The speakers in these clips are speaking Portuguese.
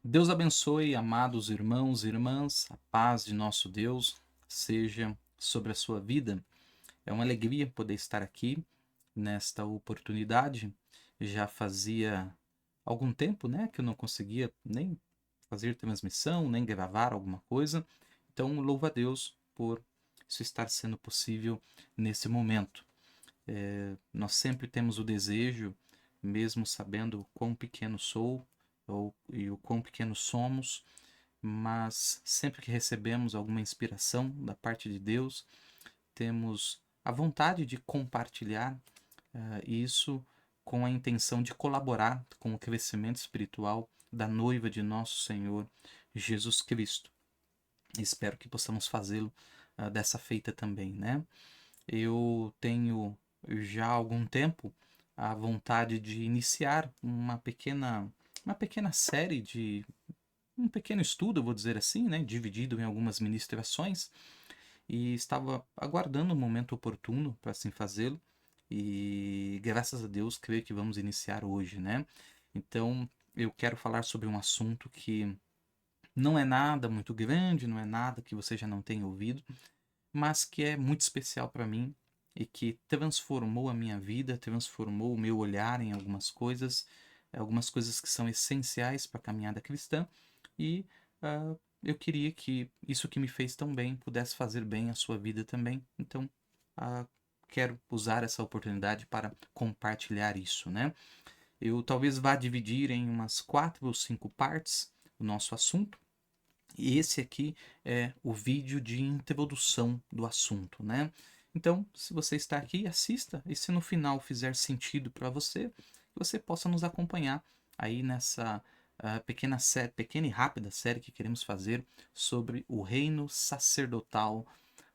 Deus abençoe, amados irmãos e irmãs, a paz de nosso Deus seja sobre a sua vida. É uma alegria poder estar aqui nesta oportunidade. Já fazia algum tempo, né, que eu não conseguia nem fazer transmissão, nem gravar alguma coisa. Então, louvo a Deus por isso estar sendo possível nesse momento. Nós sempre temos o desejo, mesmo sabendo o quão pequeno sou e o quão pequeno somos, mas sempre que recebemos alguma inspiração da parte de Deus, temos a vontade de compartilhar isso com a intenção de colaborar com o crescimento espiritual da noiva de nosso Senhor Jesus Cristo. Espero que possamos fazê-lo dessa feita também, né? Eu tenho já há algum tempo a vontade de iniciar uma pequena série de um pequeno estudo, eu vou dizer assim, né, dividido em algumas ministrações, e estava aguardando o momento oportuno para assim fazê-lo. E graças a Deus, creio que vamos iniciar hoje, né? Então, eu quero falar sobre um assunto que não é nada muito grande, não é nada que você já não tenha ouvido, mas que é muito especial para mim e que transformou a minha vida, transformou o meu olhar em algumas coisas que são essenciais para a caminhada cristã e eu queria que isso que me fez tão bem pudesse fazer bem a sua vida também. Então, uh, quero usar essa oportunidade para compartilhar isso, né? Eu talvez vá dividir em umas 4 ou 5 partes o nosso assunto. E esse aqui é o vídeo de introdução do assunto, né? Então, se você está aqui, assista. E se no final fizer sentido para você, você possa nos acompanhar aí nessa pequena e rápida série que queremos fazer sobre o reino sacerdotal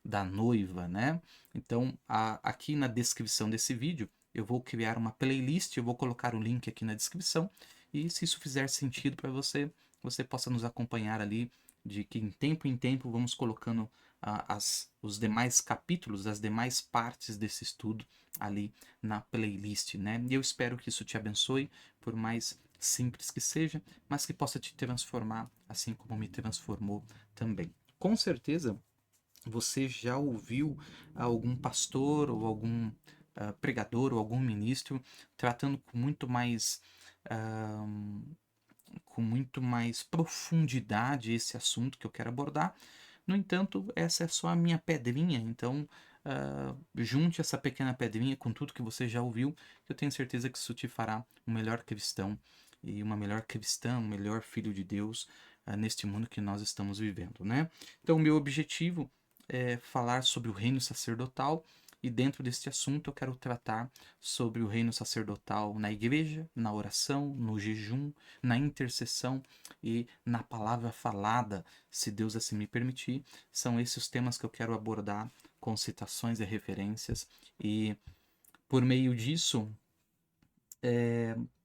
da noiva, né? Então, aqui na descrição desse vídeo, eu vou criar uma playlist, eu vou colocar o link aqui na descrição. E se isso fizer sentido para você, você possa nos acompanhar ali de que em tempo vamos colocando os demais capítulos, as demais partes desse estudo ali na playlist, né? E eu espero que isso te abençoe, por mais simples que seja, mas que possa te transformar, assim como me transformou também. Com certeza, você já ouviu algum pastor ou algum pregador ou algum ministro tratando ah, com muito mais profundidade esse assunto que eu quero abordar. No entanto, essa é só a minha pedrinha, então junte essa pequena pedrinha com tudo que você já ouviu, que eu tenho certeza que isso te fará um melhor cristão e uma melhor cristã, um melhor filho de Deus neste mundo que nós estamos vivendo, né? Então, o meu objetivo é falar sobre o reino sacerdotal e dentro deste assunto eu quero tratar sobre o reino sacerdotal na igreja, na oração, no jejum, na intercessão e na palavra falada, se Deus assim me permitir. São esses os temas que eu quero abordar com citações e referências e por meio disso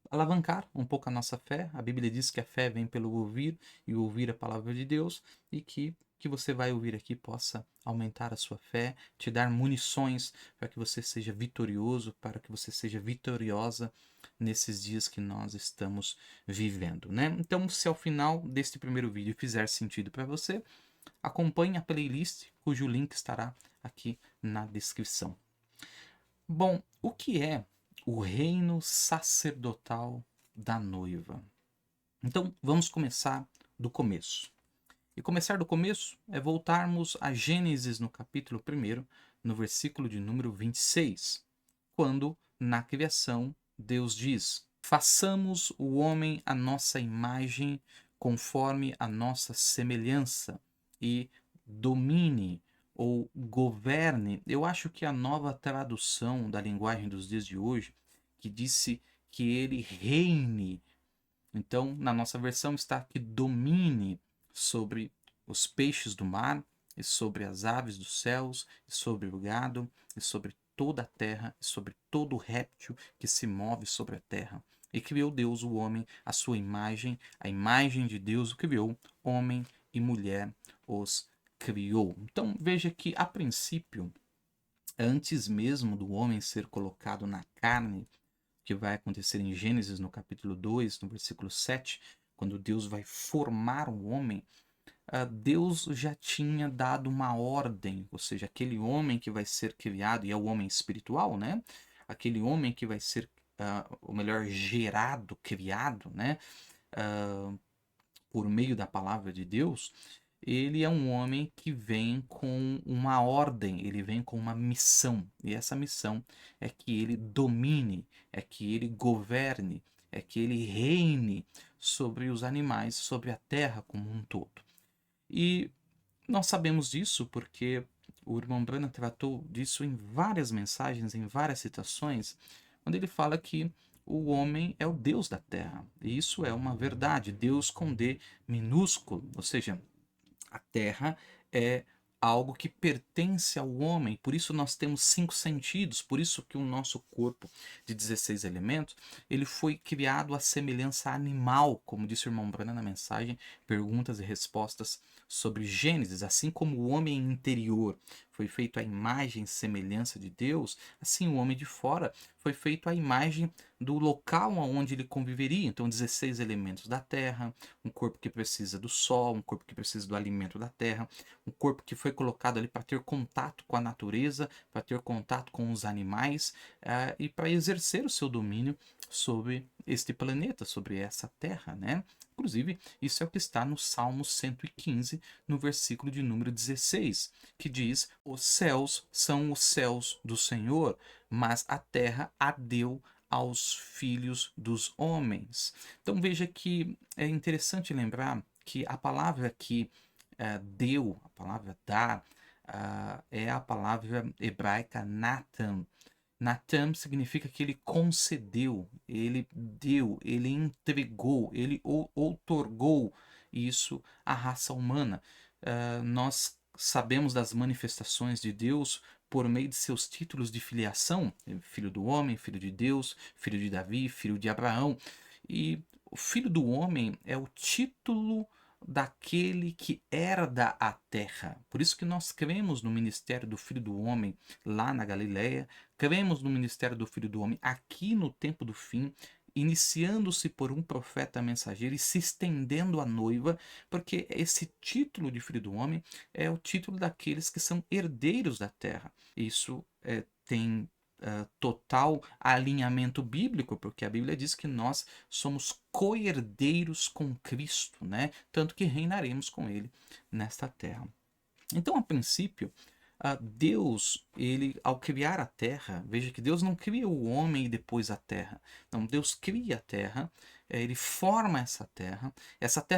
alavancar um pouco a nossa fé. A Bíblia diz que a fé vem pelo ouvir e ouvir a palavra de Deus e que você vai ouvir aqui possa aumentar a sua fé, te dar munições para que você seja vitorioso, para que você seja vitoriosa nesses dias que nós estamos vivendo, né? Então, se ao final deste primeiro vídeo fizer sentido para você, acompanhe a playlist cujo link estará aqui na descrição. Bom, o que é o reino sacerdotal da noiva? Então, vamos começar do começo. E começar do começo é voltarmos a Gênesis no capítulo 1, no versículo de número 26, quando, na criação, Deus diz: façamos o homem à nossa imagem, conforme a nossa semelhança, e domine ou governe. Eu acho que a nova tradução da linguagem dos dias de hoje, que disse que ele reine. Então, na nossa versão está que domine sobre os peixes do mar, e sobre as aves dos céus, e sobre o gado, e sobre toda a terra, e sobre todo réptil que se move sobre a terra. E criou Deus o homem, a sua imagem, a imagem de Deus o criou, homem e mulher os criou. Então veja que, a princípio, antes mesmo do homem ser colocado na carne, que vai acontecer em Gênesis no capítulo 2, no versículo 7, quando Deus vai formar o homem, Deus já tinha dado uma ordem, ou seja, aquele homem que vai ser criado, e é o homem espiritual, né? Aquele homem que vai ser, ou melhor, gerado, criado, né? ah, por meio da palavra de Deus, ele é um homem que vem com uma ordem, ele vem com uma missão. E essa missão é que ele domine, é que ele governe, é que ele reine sobre os animais, sobre a terra como um todo. E nós sabemos disso porque o irmão Branham tratou disso em várias mensagens, em várias citações, quando ele fala que o homem é o Deus da terra. E isso é uma verdade. Deus com D minúsculo, ou seja, a terra é algo que pertence ao homem, por isso nós temos 5 sentidos, por isso que o nosso corpo de 16 elementos, ele foi criado à semelhança animal, como disse o irmão Branham na mensagem, perguntas e respostas sobre Gênesis, assim como o homem interior foi feito à imagem e semelhança de Deus, assim o homem de fora foi feito à imagem do local onde ele conviveria, então 16 elementos da terra, um corpo que precisa do sol, um corpo que precisa do alimento da terra, um corpo que foi colocado ali para ter contato com a natureza, para ter contato com os animais e para exercer o seu domínio sobre este planeta, sobre essa terra, né? Inclusive, isso é o que está no Salmo 115, no versículo de número 16, que diz: os céus são os céus do Senhor, mas a terra a deu aos filhos dos homens. Então veja que é interessante lembrar que a palavra que deu, a palavra dar, é a palavra hebraica Natan. Natan significa que ele concedeu, ele deu, ele entregou, ele outorgou isso à raça humana. Nós sabemos das manifestações de Deus por meio de seus títulos de filiação, filho do homem, filho de Deus, filho de Davi, filho de Abraão. E o filho do homem é o título daquele que herda a terra. Por isso que nós cremos no ministério do Filho do Homem lá na Galileia, cremos no ministério do Filho do Homem aqui no tempo do fim, iniciando-se por um profeta mensageiro e se estendendo à noiva, porque esse título de Filho do Homem é o título daqueles que são herdeiros da terra. Isso tem total alinhamento bíblico, porque a Bíblia diz que nós somos co-herdeiros com Cristo, né? Tanto que reinaremos com Ele nesta terra. Então, a princípio, Deus, ele ao criar a terra, veja que Deus não cria o homem e depois a terra. Não, Deus cria a terra, ele forma essa terra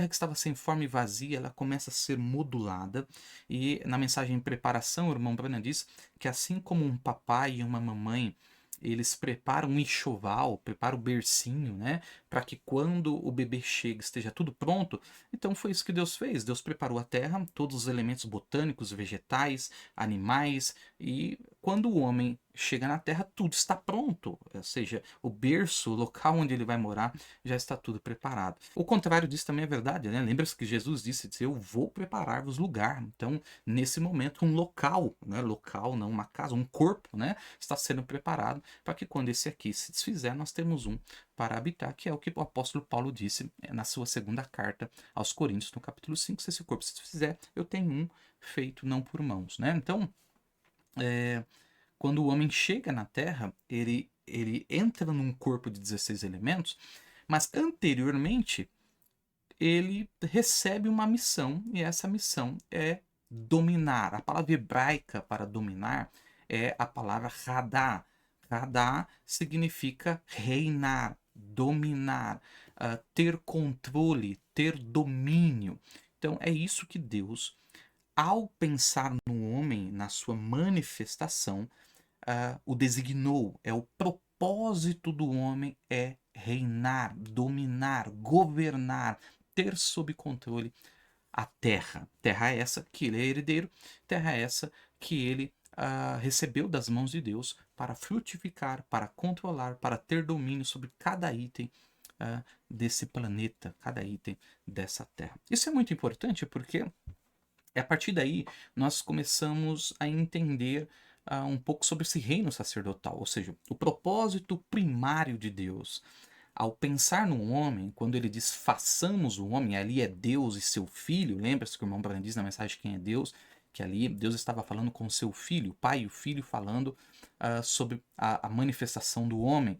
que estava sem forma e vazia, ela começa a ser modulada, e na mensagem em preparação, o irmão Branham diz que assim como um papai e uma mamãe, eles preparam um enxoval, preparam o bercinho, né? Para que quando o bebê chega esteja tudo pronto. Então foi isso que Deus fez. Deus preparou a terra, todos os elementos botânicos, vegetais, animais, e quando o homem chega na terra, tudo está pronto. Ou seja, o berço, o local onde ele vai morar, já está tudo preparado. O contrário disso também é verdade, né? Lembra-se que Jesus disse: eu vou preparar-vos lugar. Então, nesse momento, um local, né? Local, não uma casa, um corpo, né? Está sendo preparado para que quando esse aqui se desfizer, nós temos um para habitar, que é o que o apóstolo Paulo disse na sua segunda carta aos Coríntios, no capítulo 5, se esse corpo se desfizer, eu tenho um feito não por mãos, né? Então, quando o homem chega na Terra, ele entra num corpo de 16 elementos, mas anteriormente ele recebe uma missão, e essa missão é dominar. A palavra hebraica para dominar é a palavra radá. Radá significa reinar, dominar, ter controle, ter domínio. Então é isso que Deus, ao pensar no homem, na sua manifestação, o designou. É o propósito do homem é reinar, dominar, governar, ter sob controle a terra. Terra essa que ele é herdeiro, terra essa que ele recebeu das mãos de Deus para frutificar, para controlar, para ter domínio sobre cada item desse planeta, cada item dessa terra. Isso é muito importante porque a partir daí nós começamos a entender um pouco sobre esse reino sacerdotal, ou seja, o propósito primário de Deus. ao pensar no homem, quando ele diz façamos o homem, ali é Deus e seu filho, lembra-se que o irmão Branham diz na mensagem quem é Deus, que ali Deus estava falando com seu filho, o pai e o filho falando sobre a manifestação do homem.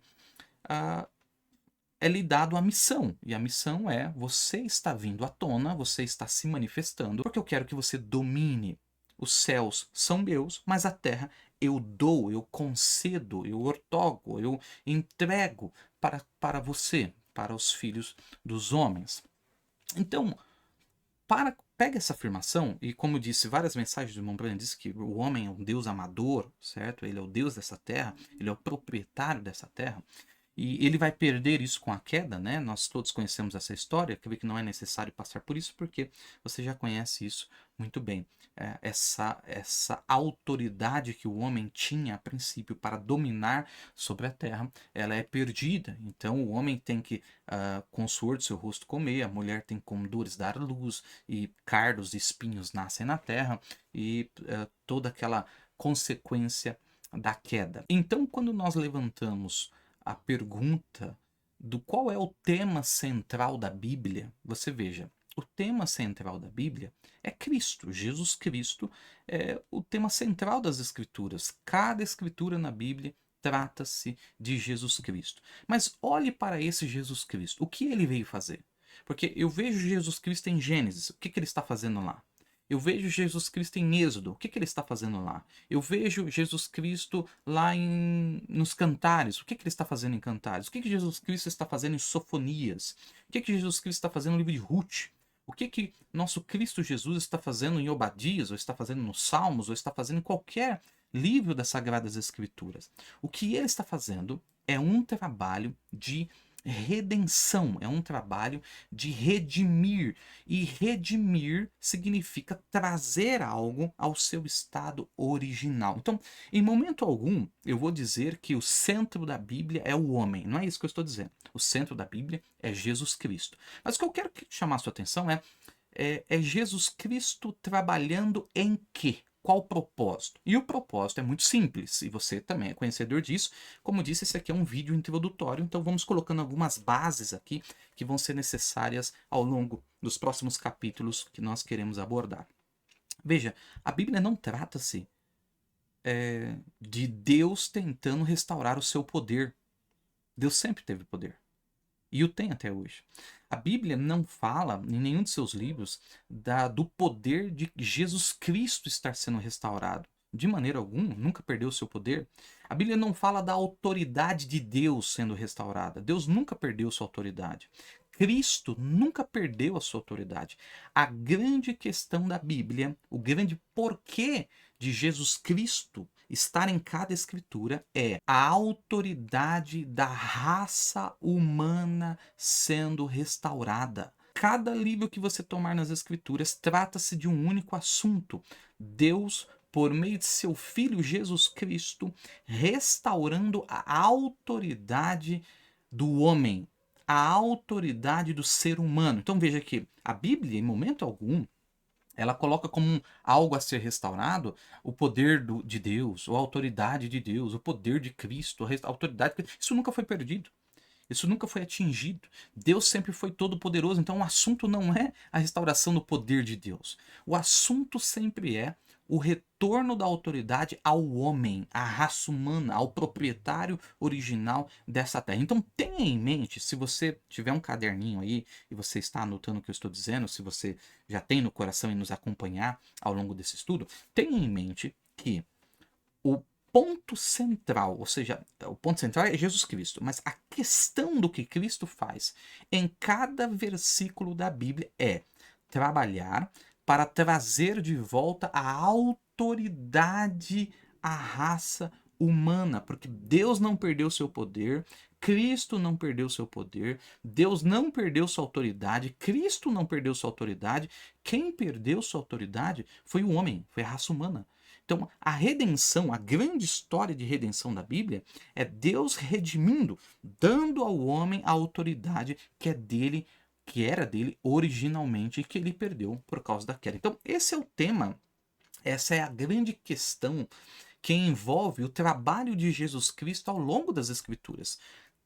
É lhe dado a missão, e a missão é: você está vindo à tona, você está se manifestando, porque eu quero que você domine. Os céus são meus, mas a terra eu dou, eu concedo, eu ortogo, eu entrego para você, para os filhos dos homens. Então, pega essa afirmação, e como eu disse, várias mensagens do irmão Branham diz que o homem é um Deus amador, certo? Ele é o Deus dessa terra, ele é o proprietário dessa terra. E ele vai perder isso com a queda, né? Nós todos conhecemos essa história, acredito que não é necessário passar por isso, porque você já conhece isso muito bem. Essa autoridade que o homem tinha a princípio para dominar sobre a terra, ela é perdida. Então o homem tem que, com o suor do seu rosto, comer, a mulher tem com dores dar luz, e cardos e espinhos nascem na terra, e toda aquela consequência da queda. Então, quando nós levantamos a pergunta do qual é o tema central da Bíblia, você veja, o tema central da Bíblia é Cristo. Jesus Cristo é o tema central das Escrituras. Cada escritura na Bíblia trata-se de Jesus Cristo. Mas olhe para esse Jesus Cristo. O que ele veio fazer? Porque eu vejo Jesus Cristo em Gênesis. O que ele está fazendo lá? Eu vejo Jesus Cristo em Êxodo. O que ele está fazendo lá? Eu vejo Jesus Cristo lá nos Cantares. O que ele está fazendo em Cantares? O que Jesus Cristo está fazendo em Sofonias? O que Jesus Cristo está fazendo no livro de Ruth? O que nosso Cristo Jesus está fazendo em Obadias, ou está fazendo nos Salmos, ou está fazendo em qualquer livro das Sagradas Escrituras? O que ele está fazendo é um trabalho de redenção, é um trabalho de redimir. E redimir significa trazer algo ao seu estado original. Então, em momento algum, eu vou dizer que o centro da Bíblia é o homem. Não é isso que eu estou dizendo. O centro da Bíblia é Jesus Cristo. Mas o que eu quero chamar a sua atenção é Jesus Cristo trabalhando em quê? Qual o propósito? E o propósito é muito simples, e você também é conhecedor disso. Como disse, esse aqui é um vídeo introdutório, então vamos colocando algumas bases aqui que vão ser necessárias ao longo dos próximos capítulos que nós queremos abordar. Veja, a Bíblia não trata-se de Deus tentando restaurar o seu poder. Deus sempre teve poder. E o tem até hoje. A Bíblia não fala, em nenhum de seus livros, do poder de Jesus Cristo estar sendo restaurado. De maneira alguma, nunca perdeu o seu poder. A Bíblia não fala da autoridade de Deus sendo restaurada. Deus nunca perdeu sua autoridade. Cristo nunca perdeu a sua autoridade. A grande questão da Bíblia, o grande porquê de Jesus Cristo estar em cada escritura é a autoridade da raça humana sendo restaurada. Cada livro que você tomar nas escrituras trata-se de um único assunto: Deus, por meio de seu Filho Jesus Cristo, restaurando a autoridade do homem, a autoridade do ser humano. Então veja que a Bíblia, em momento algum, ela coloca como algo a ser restaurado o poder de Deus, ou a autoridade de Deus, o poder de Cristo, a autoridade. Isso nunca foi perdido. Isso nunca foi atingido. Deus sempre foi todo-poderoso. Então o assunto não é a restauração do poder de Deus. O assunto sempre é o retorno da autoridade ao homem, à raça humana, ao proprietário original dessa terra. Então tenha em mente, se você tiver um caderninho aí e você está anotando o que eu estou dizendo, se você já tem no coração e nos acompanhar ao longo desse estudo, tenha em mente que o ponto central, ou seja, o ponto central é Jesus Cristo, mas a questão do que Cristo faz em cada versículo da Bíblia é trabalhar para trazer de volta a autoridade à raça humana, porque Deus não perdeu seu poder, Cristo não perdeu seu poder, Deus não perdeu sua autoridade, Cristo não perdeu sua autoridade. Quem perdeu sua autoridade foi o homem, foi a raça humana. Então, a redenção, a grande história de redenção da Bíblia é Deus redimindo, dando ao homem a autoridade que é dele, que era dele originalmente e que ele perdeu por causa da queda. Então, esse é o tema, essa é a grande questão que envolve o trabalho de Jesus Cristo ao longo das Escrituras.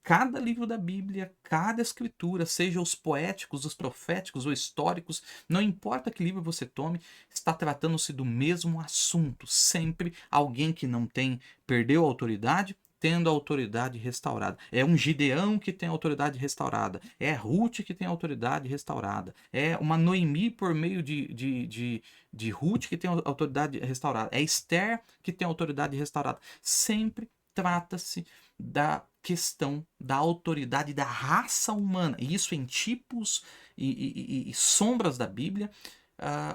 cada livro da Bíblia, cada escritura, seja os poéticos, os proféticos ou históricos, não importa que livro você tome, está tratando-se do mesmo assunto. Sempre alguém que não tem, perdeu a autoridade, tendo a autoridade restaurada. É um Gideão que tem a autoridade restaurada. É Ruth que tem a autoridade restaurada. É uma Noemi por meio de Ruth que tem a autoridade restaurada. É Esther que tem a autoridade restaurada. Sempre trata-se da questão da autoridade da raça humana. E isso em tipos e sombras da Bíblia,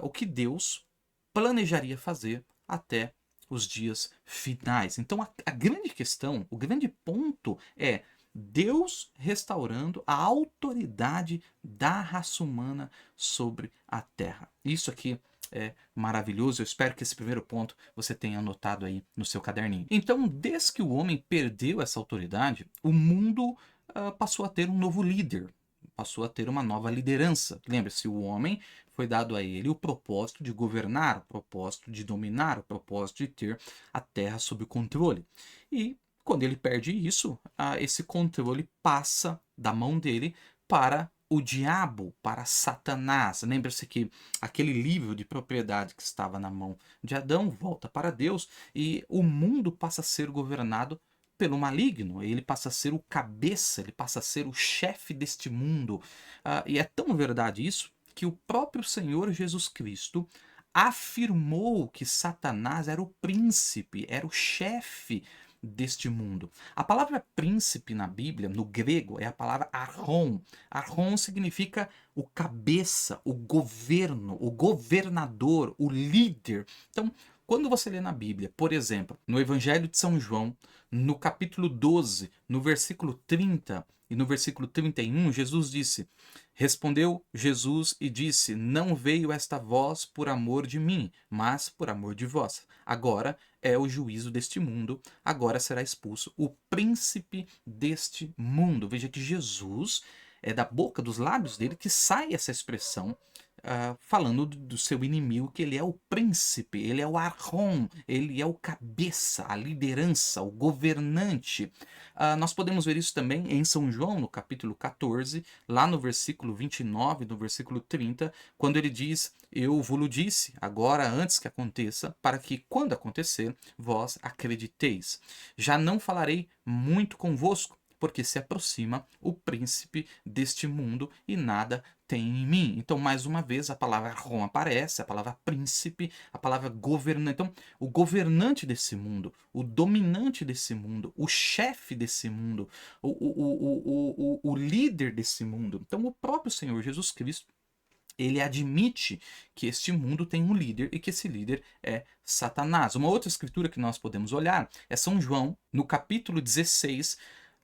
o que Deus planejaria fazer até os dias finais. Então a grande questão, o grande ponto é Deus restaurando a autoridade da raça humana sobre a terra. Isso aqui é maravilhoso. Eu espero que esse primeiro ponto você tenha anotado aí no seu caderninho. Então, desde que o homem perdeu essa autoridade, o mundo passou a ter um novo líder, passou a ter uma nova liderança. Lembre-se, o homem foi dado a ele o propósito de governar, o propósito de dominar, o propósito de ter a terra sob controle. E quando ele perde isso, esse controle passa da mão dele para o diabo, para Satanás. Lembre-se que aquele livro de propriedade que estava na mão de Adão volta para Deus e o mundo passa a ser governado pelo maligno. Ele passa a ser o cabeça, ele passa a ser o chefe deste mundo. E é tão verdade isso que o próprio Senhor Jesus Cristo afirmou que Satanás era o príncipe, era o chefe deste mundo. A palavra príncipe na Bíblia, no grego, é a palavra archon. Archon significa o cabeça, o governo, o governador, o líder. Então, quando você lê na Bíblia, por exemplo, no Evangelho de São João, no capítulo 12, no versículo 30 e no versículo 31, Jesus disse: Respondeu Jesus e disse: Não veio esta voz por amor de mim, mas por amor de vós. Agora é o juízo deste mundo, agora será expulso o príncipe deste mundo. Veja que Jesus, é da boca, dos lábios dele, que sai essa expressão falando do seu inimigo, que ele é o príncipe, ele é o archon, ele é o cabeça, a liderança, o governante. Nós podemos ver isso também em São João, no capítulo 14, lá no versículo 29, no versículo 30, quando ele diz: Eu vos disse, agora antes que aconteça, para que, quando acontecer, vós acrediteis. Já não falarei muito convosco, porque se aproxima o príncipe deste mundo e nada tem em mim. Então, mais uma vez, a palavra Rom aparece, a palavra príncipe, a palavra governante. Então, o governante desse mundo, o dominante desse mundo, o chefe desse mundo, o líder desse mundo. Então, o próprio Senhor Jesus Cristo, ele admite que este mundo tem um líder e que esse líder é Satanás. Uma outra escritura que nós podemos olhar é São João, no capítulo 16,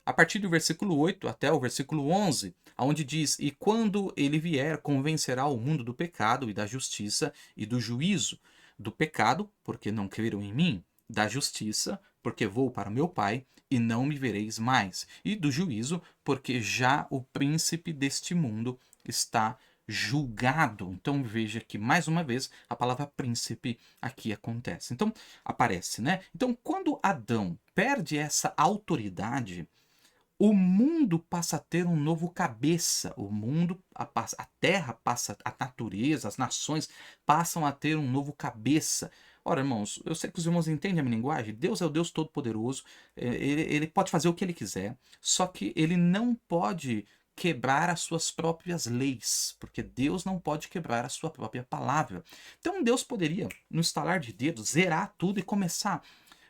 a partir do versículo 8 até o versículo 11, onde diz: E quando ele vier, convencerá o mundo do pecado e da justiça e do juízo. Do pecado, porque não creram em mim. Da justiça, porque vou para meu Pai e não me vereis mais. E do juízo, porque já o príncipe deste mundo está julgado. Então veja que mais uma vez a palavra príncipe aqui acontece. Então aparece, né? Então quando Adão perde essa autoridade, o mundo passa a ter um novo cabeça. O mundo, a terra passa, a natureza, as nações passam a ter um novo cabeça. Ora, irmãos, eu sei que os irmãos entendem a minha linguagem. Deus é o Deus Todo-Poderoso. Ele pode fazer o que ele quiser, só que ele não pode quebrar as suas próprias leis, porque Deus não pode quebrar a sua própria palavra. Então Deus poderia, no estalar de dedos, zerar tudo e começar.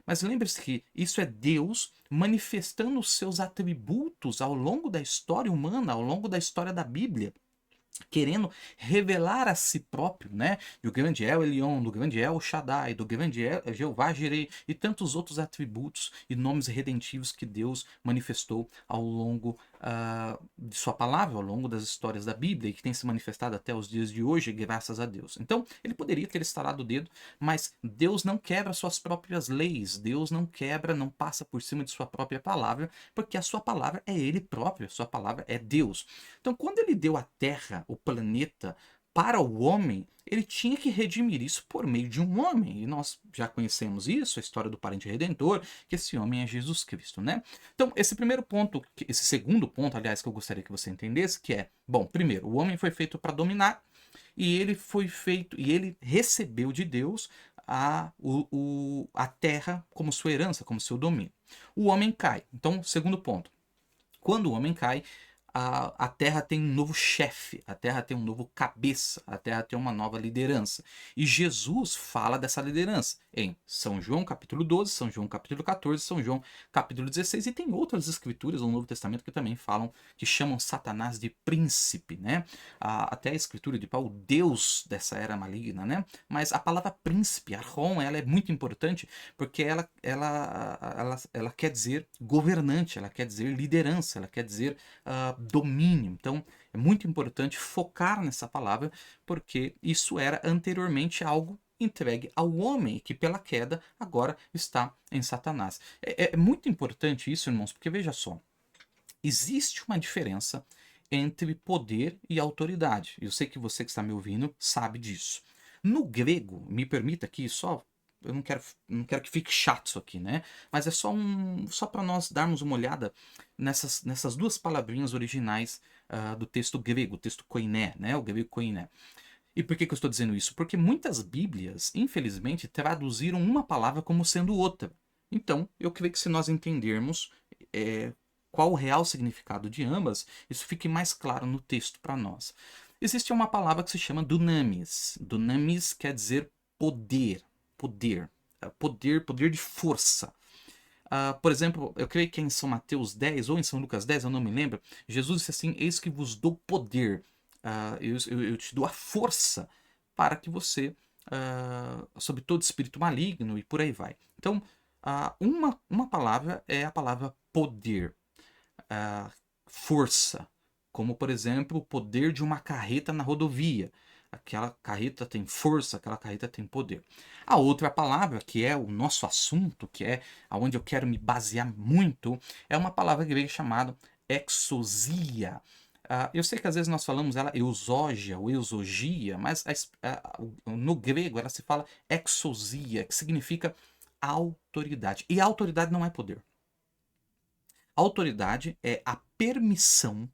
Mas lembre-se que isso é Deus manifestando os seus atributos ao longo da história humana, ao longo da história da Bíblia, querendo revelar a si próprio, né? Do grande El Elyon, do grande El Shaddai, do grande Jeová Jireh e tantos outros atributos e nomes redentivos que Deus manifestou ao longo de sua palavra, ao longo das histórias da Bíblia e que tem se manifestado até os dias de hoje, graças a Deus. Então, ele poderia ter estalado o dedo, mas Deus não quebra suas próprias leis, Deus não quebra, não passa por cima de sua própria palavra, porque a sua palavra é ele próprio, a sua palavra é Deus. Então, quando ele deu a Terra, o planeta, para o homem, ele tinha que redimir isso por meio de um homem. E nós já conhecemos isso, a história do parente redentor, que esse homem é Jesus Cristo, né? Então, esse primeiro ponto, esse segundo ponto, aliás, que eu gostaria que você entendesse, que é, bom, primeiro, o homem foi feito para dominar, e ele foi feito, e ele recebeu de Deus a terra como sua herança, como seu domínio. O homem cai. Então, segundo ponto, quando o homem cai, a Terra tem um novo chefe, a Terra tem um novo cabeça, a Terra tem uma nova liderança. E Jesus fala dessa liderança em São João capítulo 12, São João capítulo 14, São João capítulo 16, e tem outras escrituras no Novo Testamento que também falam, que chamam Satanás de príncipe, né? Até a escritura de Paulo, Deus dessa era maligna, né? Mas a palavra príncipe, arron, ela é muito importante porque ela quer dizer governante, ela quer dizer liderança, ela quer dizer domínio. Então, é muito importante focar nessa palavra, porque isso era anteriormente algo entregue ao homem, que pela queda agora está em Satanás. É muito importante isso, irmãos, porque veja só, existe uma diferença entre poder e autoridade. Eu sei que você que está me ouvindo sabe disso. No grego, me permita aqui só, eu não quero que fique chato isso aqui, né? Mas é só para nós darmos uma olhada nessas duas palavrinhas originais do texto grego, o texto koiné, né? O grego koiné. E por que eu estou dizendo isso? Porque muitas Bíblias, infelizmente, traduziram uma palavra como sendo outra. Então, eu creio que se nós entendermos qual o real significado de ambas, isso fique mais claro no texto para nós. Existe uma palavra que se chama dunamis. Dunamis quer dizer poder, poder de força. Por exemplo, eu creio que é em São Mateus 10 ou em São Lucas 10, eu não me lembro, Jesus disse assim, eis que vos dou poder, eu te dou a força para que você, sobre todo espírito maligno e por aí vai. Então, uma palavra é a palavra poder, força, como por exemplo o poder de uma carreta na rodovia. Aquela carreta tem força, aquela carreta tem poder. A outra palavra, que é o nosso assunto, que é aonde eu quero me basear muito, é uma palavra grega chamada exousia. Eu sei que às vezes nós falamos ela eusógia ou eusogia, mas no grego ela se fala exousia, que significa autoridade. E a autoridade não é poder. Autoridade é a permissão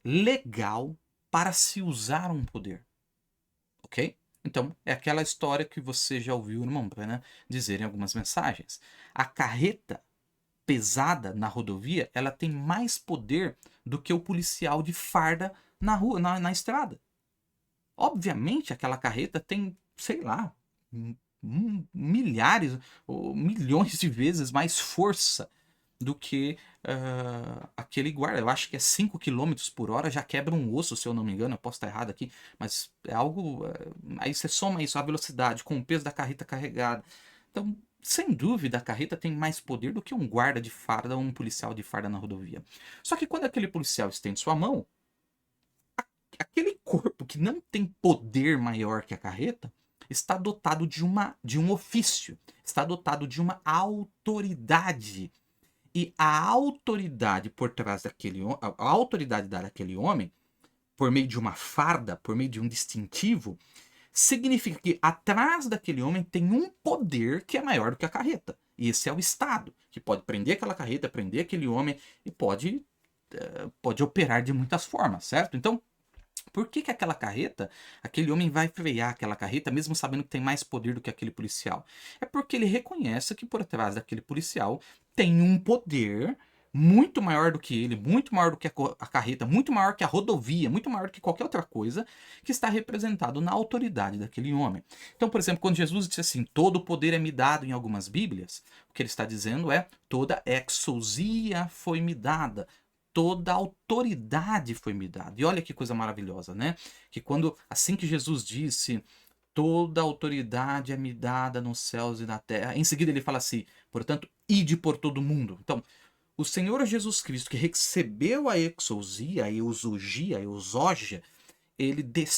legal para se usar um poder. Ok? Então, é aquela história que você já ouviu o irmão Brana dizer em algumas mensagens. A carreta pesada na rodovia, ela tem mais poder do que o policial de farda na rua, na estrada. Obviamente, aquela carreta tem, sei lá, milhares ou milhões de vezes mais força do que aquele guarda. Eu acho que é 5 km por hora, já quebra um osso, se eu não me engano. Eu posso estar errado aqui, mas é algo. Aí você soma isso, a velocidade, com o peso da carreta carregada. Então, sem dúvida, a carreta tem mais poder do que um guarda de farda ou um policial de farda na rodovia. Só que quando aquele policial estende sua mão, aquele corpo que não tem poder maior que a carreta está dotado de um ofício, está dotado de uma autoridade. E a autoridade por trás daquele a autoridade dada àquele homem, por meio de uma farda, por meio de um distintivo, significa que atrás daquele homem tem um poder que é maior do que a carreta. E esse é o Estado, que pode prender aquela carreta, prender aquele homem e pode operar de muitas formas, certo? Então, por que aquela carreta, aquele homem vai frear aquela carreta, mesmo sabendo que tem mais poder do que aquele policial? É porque ele reconhece que por trás daquele policial tem um poder muito maior do que ele, muito maior do que a carreta, muito maior que a rodovia, muito maior do que qualquer outra coisa, que está representado na autoridade daquele homem. Então, por exemplo, quando Jesus disse assim, todo o poder é me dado em algumas Bíblias, o que ele está dizendo é, toda exousia foi me dada, toda autoridade foi me dada. E olha que coisa maravilhosa, né? Que assim que Jesus disse, toda autoridade é me dada nos céus e na terra, em seguida ele fala assim, portanto, ide por todo mundo. Então, o Senhor Jesus Cristo, que recebeu a exousia, a eusogia, a eusógia,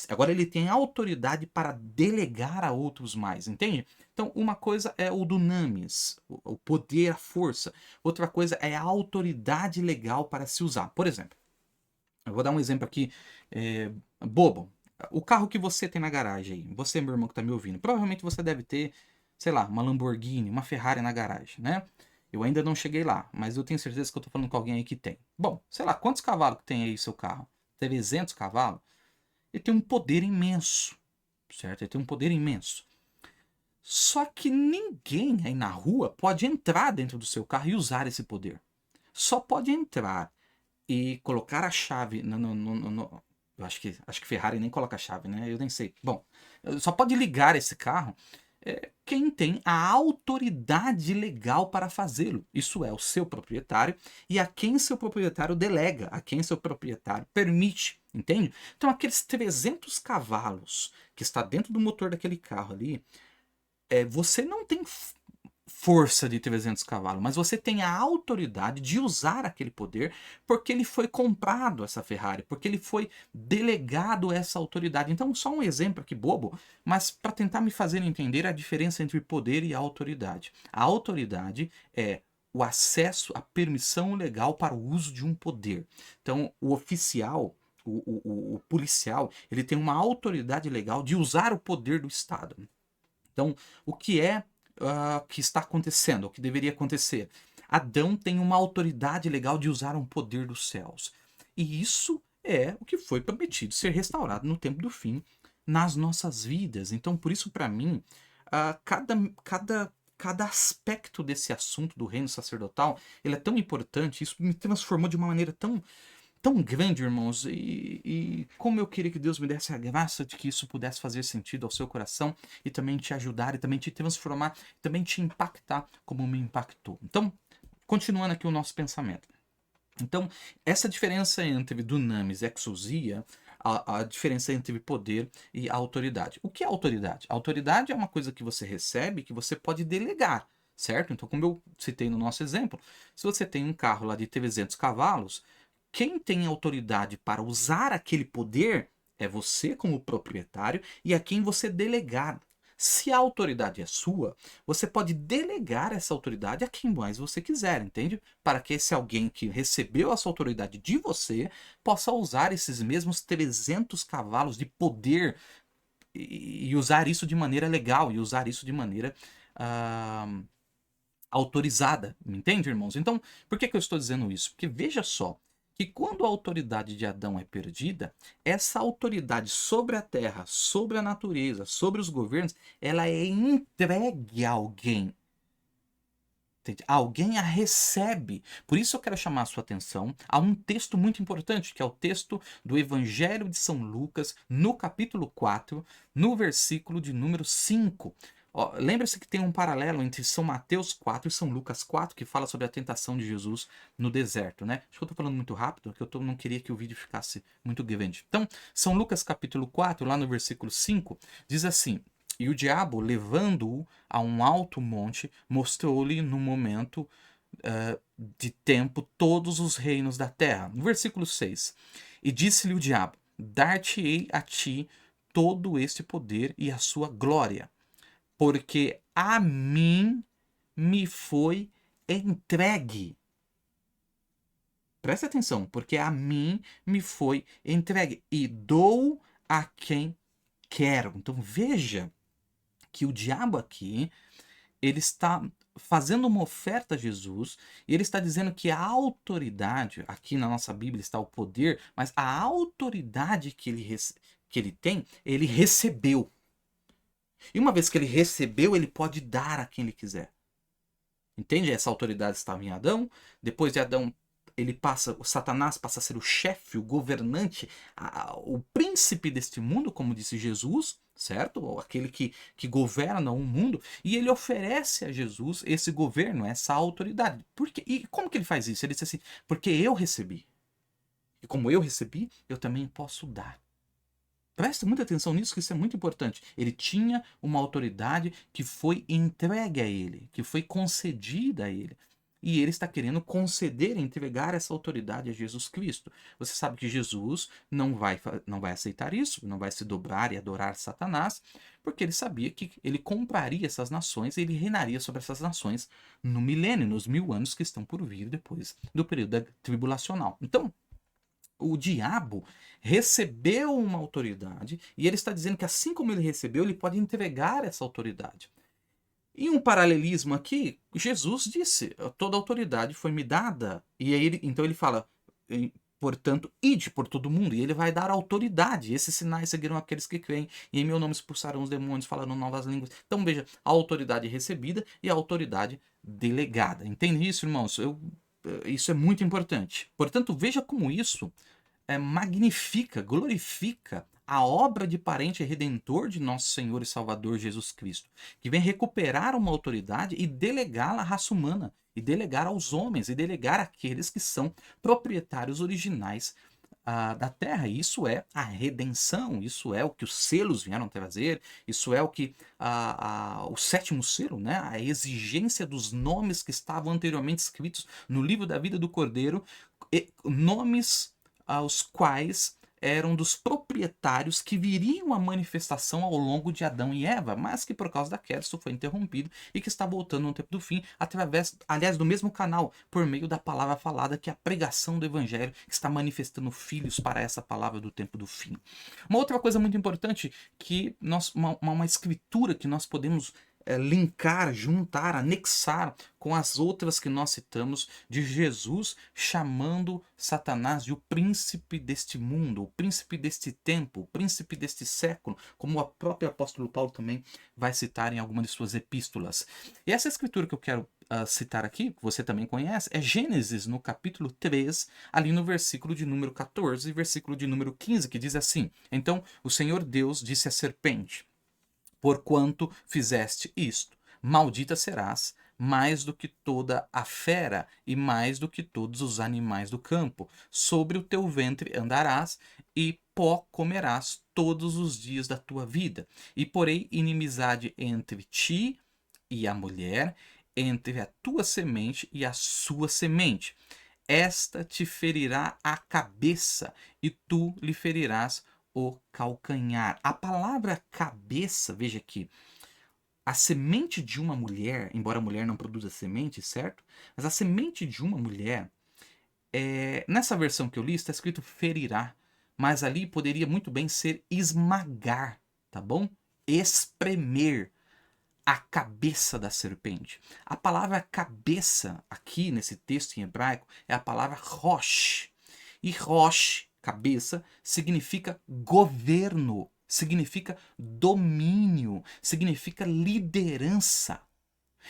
agora ele tem autoridade para delegar a outros mais, entende? Então, uma coisa é o dunamis, o poder, a força. Outra coisa é a autoridade legal para se usar. Por exemplo, eu vou dar um exemplo aqui bobo. o carro que você tem na garagem aí, você, meu irmão, que tá me ouvindo, provavelmente você deve ter, sei lá, uma Lamborghini, uma Ferrari na garagem, né? Eu ainda não cheguei lá, mas eu tenho certeza que eu tô falando com alguém aí que tem. Bom, sei lá, quantos cavalos que tem aí seu carro? 300 cavalos? Ele tem um poder imenso, certo? Ele tem um poder imenso. Só que ninguém aí na rua pode entrar dentro do seu carro e usar esse poder. Só pode entrar e colocar a chave eu acho que Ferrari nem coloca a chave, né? Eu nem sei. Bom, só pode ligar esse carro quem tem a autoridade legal para fazê-lo. Isso é o seu proprietário e a quem seu proprietário delega, a quem seu proprietário permite, entende? Então aqueles 300 cavalos que está dentro do motor daquele carro ali, você não tem força de 300 cavalos, mas você tem a autoridade de usar aquele poder porque ele foi comprado, essa Ferrari, porque ele foi delegado essa autoridade. Então, só um exemplo aqui bobo, mas para tentar me fazer entender a diferença entre poder e autoridade. A autoridade é o acesso, a permissão legal para o uso de um poder. Então, o oficial, o policial, ele tem uma autoridade legal de usar o poder do Estado. Então, o que é que está acontecendo, o que deveria acontecer? Adão tem uma autoridade legal de usar um poder dos céus. E isso é o que foi prometido ser restaurado no tempo do fim nas nossas vidas. Então, por isso, para mim, cada aspecto desse assunto do reino sacerdotal, ele é tão importante, isso me transformou de uma maneira tão grande, irmãos, e como eu queria que Deus me desse a graça de que isso pudesse fazer sentido ao seu coração e também te ajudar e também te transformar, também te impactar como me impactou. Então, continuando aqui o nosso pensamento. Então, essa diferença entre dunamis e exousia, a diferença entre poder e autoridade. O que é autoridade? A autoridade é uma coisa que você recebe, que você pode delegar, certo? Então, como eu citei no nosso exemplo, se você tem um carro lá de 300 cavalos, quem tem autoridade para usar aquele poder é você como proprietário e a quem você delegar. Se a autoridade é sua, você pode delegar essa autoridade a quem mais você quiser, entende? Para que esse alguém que recebeu essa autoridade de você possa usar esses mesmos 300 cavalos de poder e usar isso de maneira legal e usar isso de maneira autorizada, me entende, irmãos? Então, por que eu estou dizendo isso? Porque veja só, que quando a autoridade de Adão é perdida, essa autoridade sobre a terra, sobre a natureza, sobre os governos, ela é entregue a alguém. Entende? Alguém a recebe. Por isso eu quero chamar a sua atenção a um texto muito importante, que é o texto do Evangelho de São Lucas, no capítulo 4, no versículo de número 5. Lembre-se que tem um paralelo entre São Mateus 4 e São Lucas 4, que fala sobre a tentação de Jesus no deserto, né? Acho que eu estou falando muito rápido, porque eu não queria que o vídeo ficasse muito grande. Então, São Lucas capítulo 4, lá no versículo 5, diz assim: E o diabo, levando-o a um alto monte, mostrou-lhe no momento de tempo todos os reinos da terra. No versículo 6, e disse-lhe o diabo: Dar-te-ei a ti todo este poder e a sua glória, porque a mim me foi entregue. Preste atenção, porque a mim me foi entregue e dou a quem quero. Então veja que o diabo aqui, ele está fazendo uma oferta a Jesus e ele está dizendo que a autoridade, aqui na nossa Bíblia está o poder, mas a autoridade que ele tem, ele recebeu. E uma vez que ele recebeu, ele pode dar a quem ele quiser. Entende? Essa autoridade estava em Adão. Depois de Adão, o Satanás passa a ser o chefe, o governante, o príncipe deste mundo, como disse Jesus, certo? Aquele que governa o mundo. E ele oferece a Jesus esse governo, essa autoridade. Por quê? E como que ele faz isso? Ele diz assim: porque eu recebi. E como eu recebi, eu também posso dar. Presta muita atenção nisso, que isso é muito importante. Ele tinha uma autoridade que foi entregue a ele, que foi concedida a ele. E ele está querendo conceder, entregar essa autoridade a Jesus Cristo. Você sabe que Jesus não vai aceitar isso, não vai se dobrar e adorar Satanás, porque ele sabia que ele compraria essas nações e ele reinaria sobre essas nações no milênio, nos 1000 anos que estão por vir depois do período tribulacional. Então, o diabo recebeu uma autoridade e ele está dizendo que assim como ele recebeu, ele pode entregar essa autoridade. E um paralelismo aqui, Jesus disse, toda autoridade foi me dada. E aí então ele fala, portanto, ide por todo mundo. E ele vai dar autoridade. Esses sinais seguirão aqueles que creem. E em meu nome expulsarão os demônios, falarão novas línguas. Então veja, a autoridade recebida e a autoridade delegada. Entende isso, irmãos? Isso é muito importante. Portanto, veja como isso magnifica, glorifica a obra de parente redentor de nosso Senhor e Salvador Jesus Cristo, que vem recuperar uma autoridade e delegá-la à raça humana, e delegar aos homens, e delegar àqueles que são proprietários originais da terra. E isso é a redenção, isso é o que os selos vieram trazer, isso é o que o sétimo selo, né? A exigência dos nomes que estavam anteriormente escritos no livro da vida do Cordeiro, nomes aos quais eram dos proprietários que viriam à manifestação ao longo de Adão e Eva, mas que por causa da queda isso foi interrompido e que está voltando no tempo do fim, através, aliás, do mesmo canal, por meio da palavra falada, que é a pregação do evangelho, que está manifestando filhos para essa palavra do tempo do fim. Uma outra coisa muito importante, que uma escritura que nós podemos linkar, juntar, anexar com as outras que nós citamos de Jesus chamando Satanás de o príncipe deste mundo, o príncipe deste tempo, o príncipe deste século, como o próprio apóstolo Paulo também vai citar em alguma de suas epístolas. E essa escritura que eu quero citar aqui, que você também conhece, é Gênesis, no capítulo 3, ali no versículo de número 14 e versículo de número 15, que diz assim: Então o Senhor Deus disse à serpente: Porquanto fizeste isto, maldita serás mais do que toda a fera e mais do que todos os animais do campo. Sobre o teu ventre andarás e pó comerás todos os dias da tua vida. E porei inimizade entre ti e a mulher, entre a tua semente e a sua semente. Esta te ferirá a cabeça e tu lhe ferirás o calcanhar. A palavra cabeça, veja aqui, a semente de uma mulher, embora a mulher não produza semente, certo? Mas a semente de uma mulher, nessa versão que eu li, está escrito ferirá, mas ali poderia muito bem ser esmagar, tá bom? Espremer a cabeça da serpente. A palavra cabeça aqui nesse texto em hebraico é a palavra rosh. E rosh, cabeça, significa governo, significa domínio, significa liderança.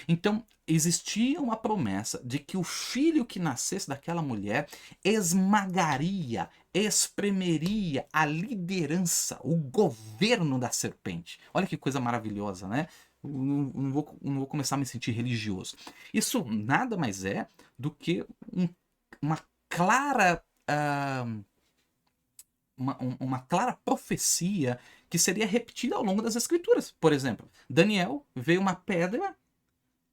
Então, existia uma promessa de que o filho que nascesse daquela mulher esmagaria, espremeria a liderança, o governo da serpente. Olha que coisa maravilhosa, né? Não vou começar a me sentir religioso. Isso nada mais é do que uma clara. Uma clara profecia que seria repetida ao longo das escrituras. Por exemplo, Daniel vê uma pedra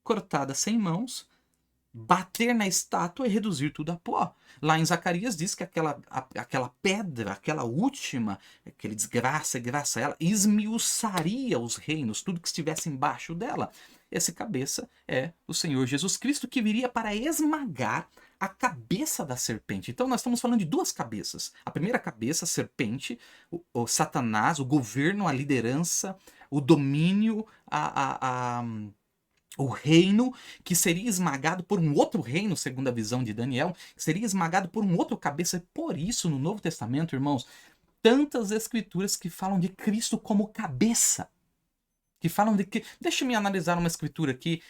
cortada sem mãos, bater na estátua e reduzir tudo a pó. Lá em Zacarias diz que aquela pedra, aquela última, aquele desgraça, graça ela, esmiuçaria os reinos, tudo que estivesse embaixo dela. Esse cabeça é o Senhor Jesus Cristo, que viria para esmagar a cabeça da serpente. Então nós estamos falando de duas cabeças. A primeira cabeça, a serpente, o Satanás, o governo, a liderança, o domínio, o reino que seria esmagado por um outro reino, segundo a visão de Daniel, seria esmagado por um outro cabeça. Por isso, no Novo Testamento, irmãos, tantas escrituras que falam de Cristo como cabeça. Que falam de que... Deixa-me analisar uma escritura aqui,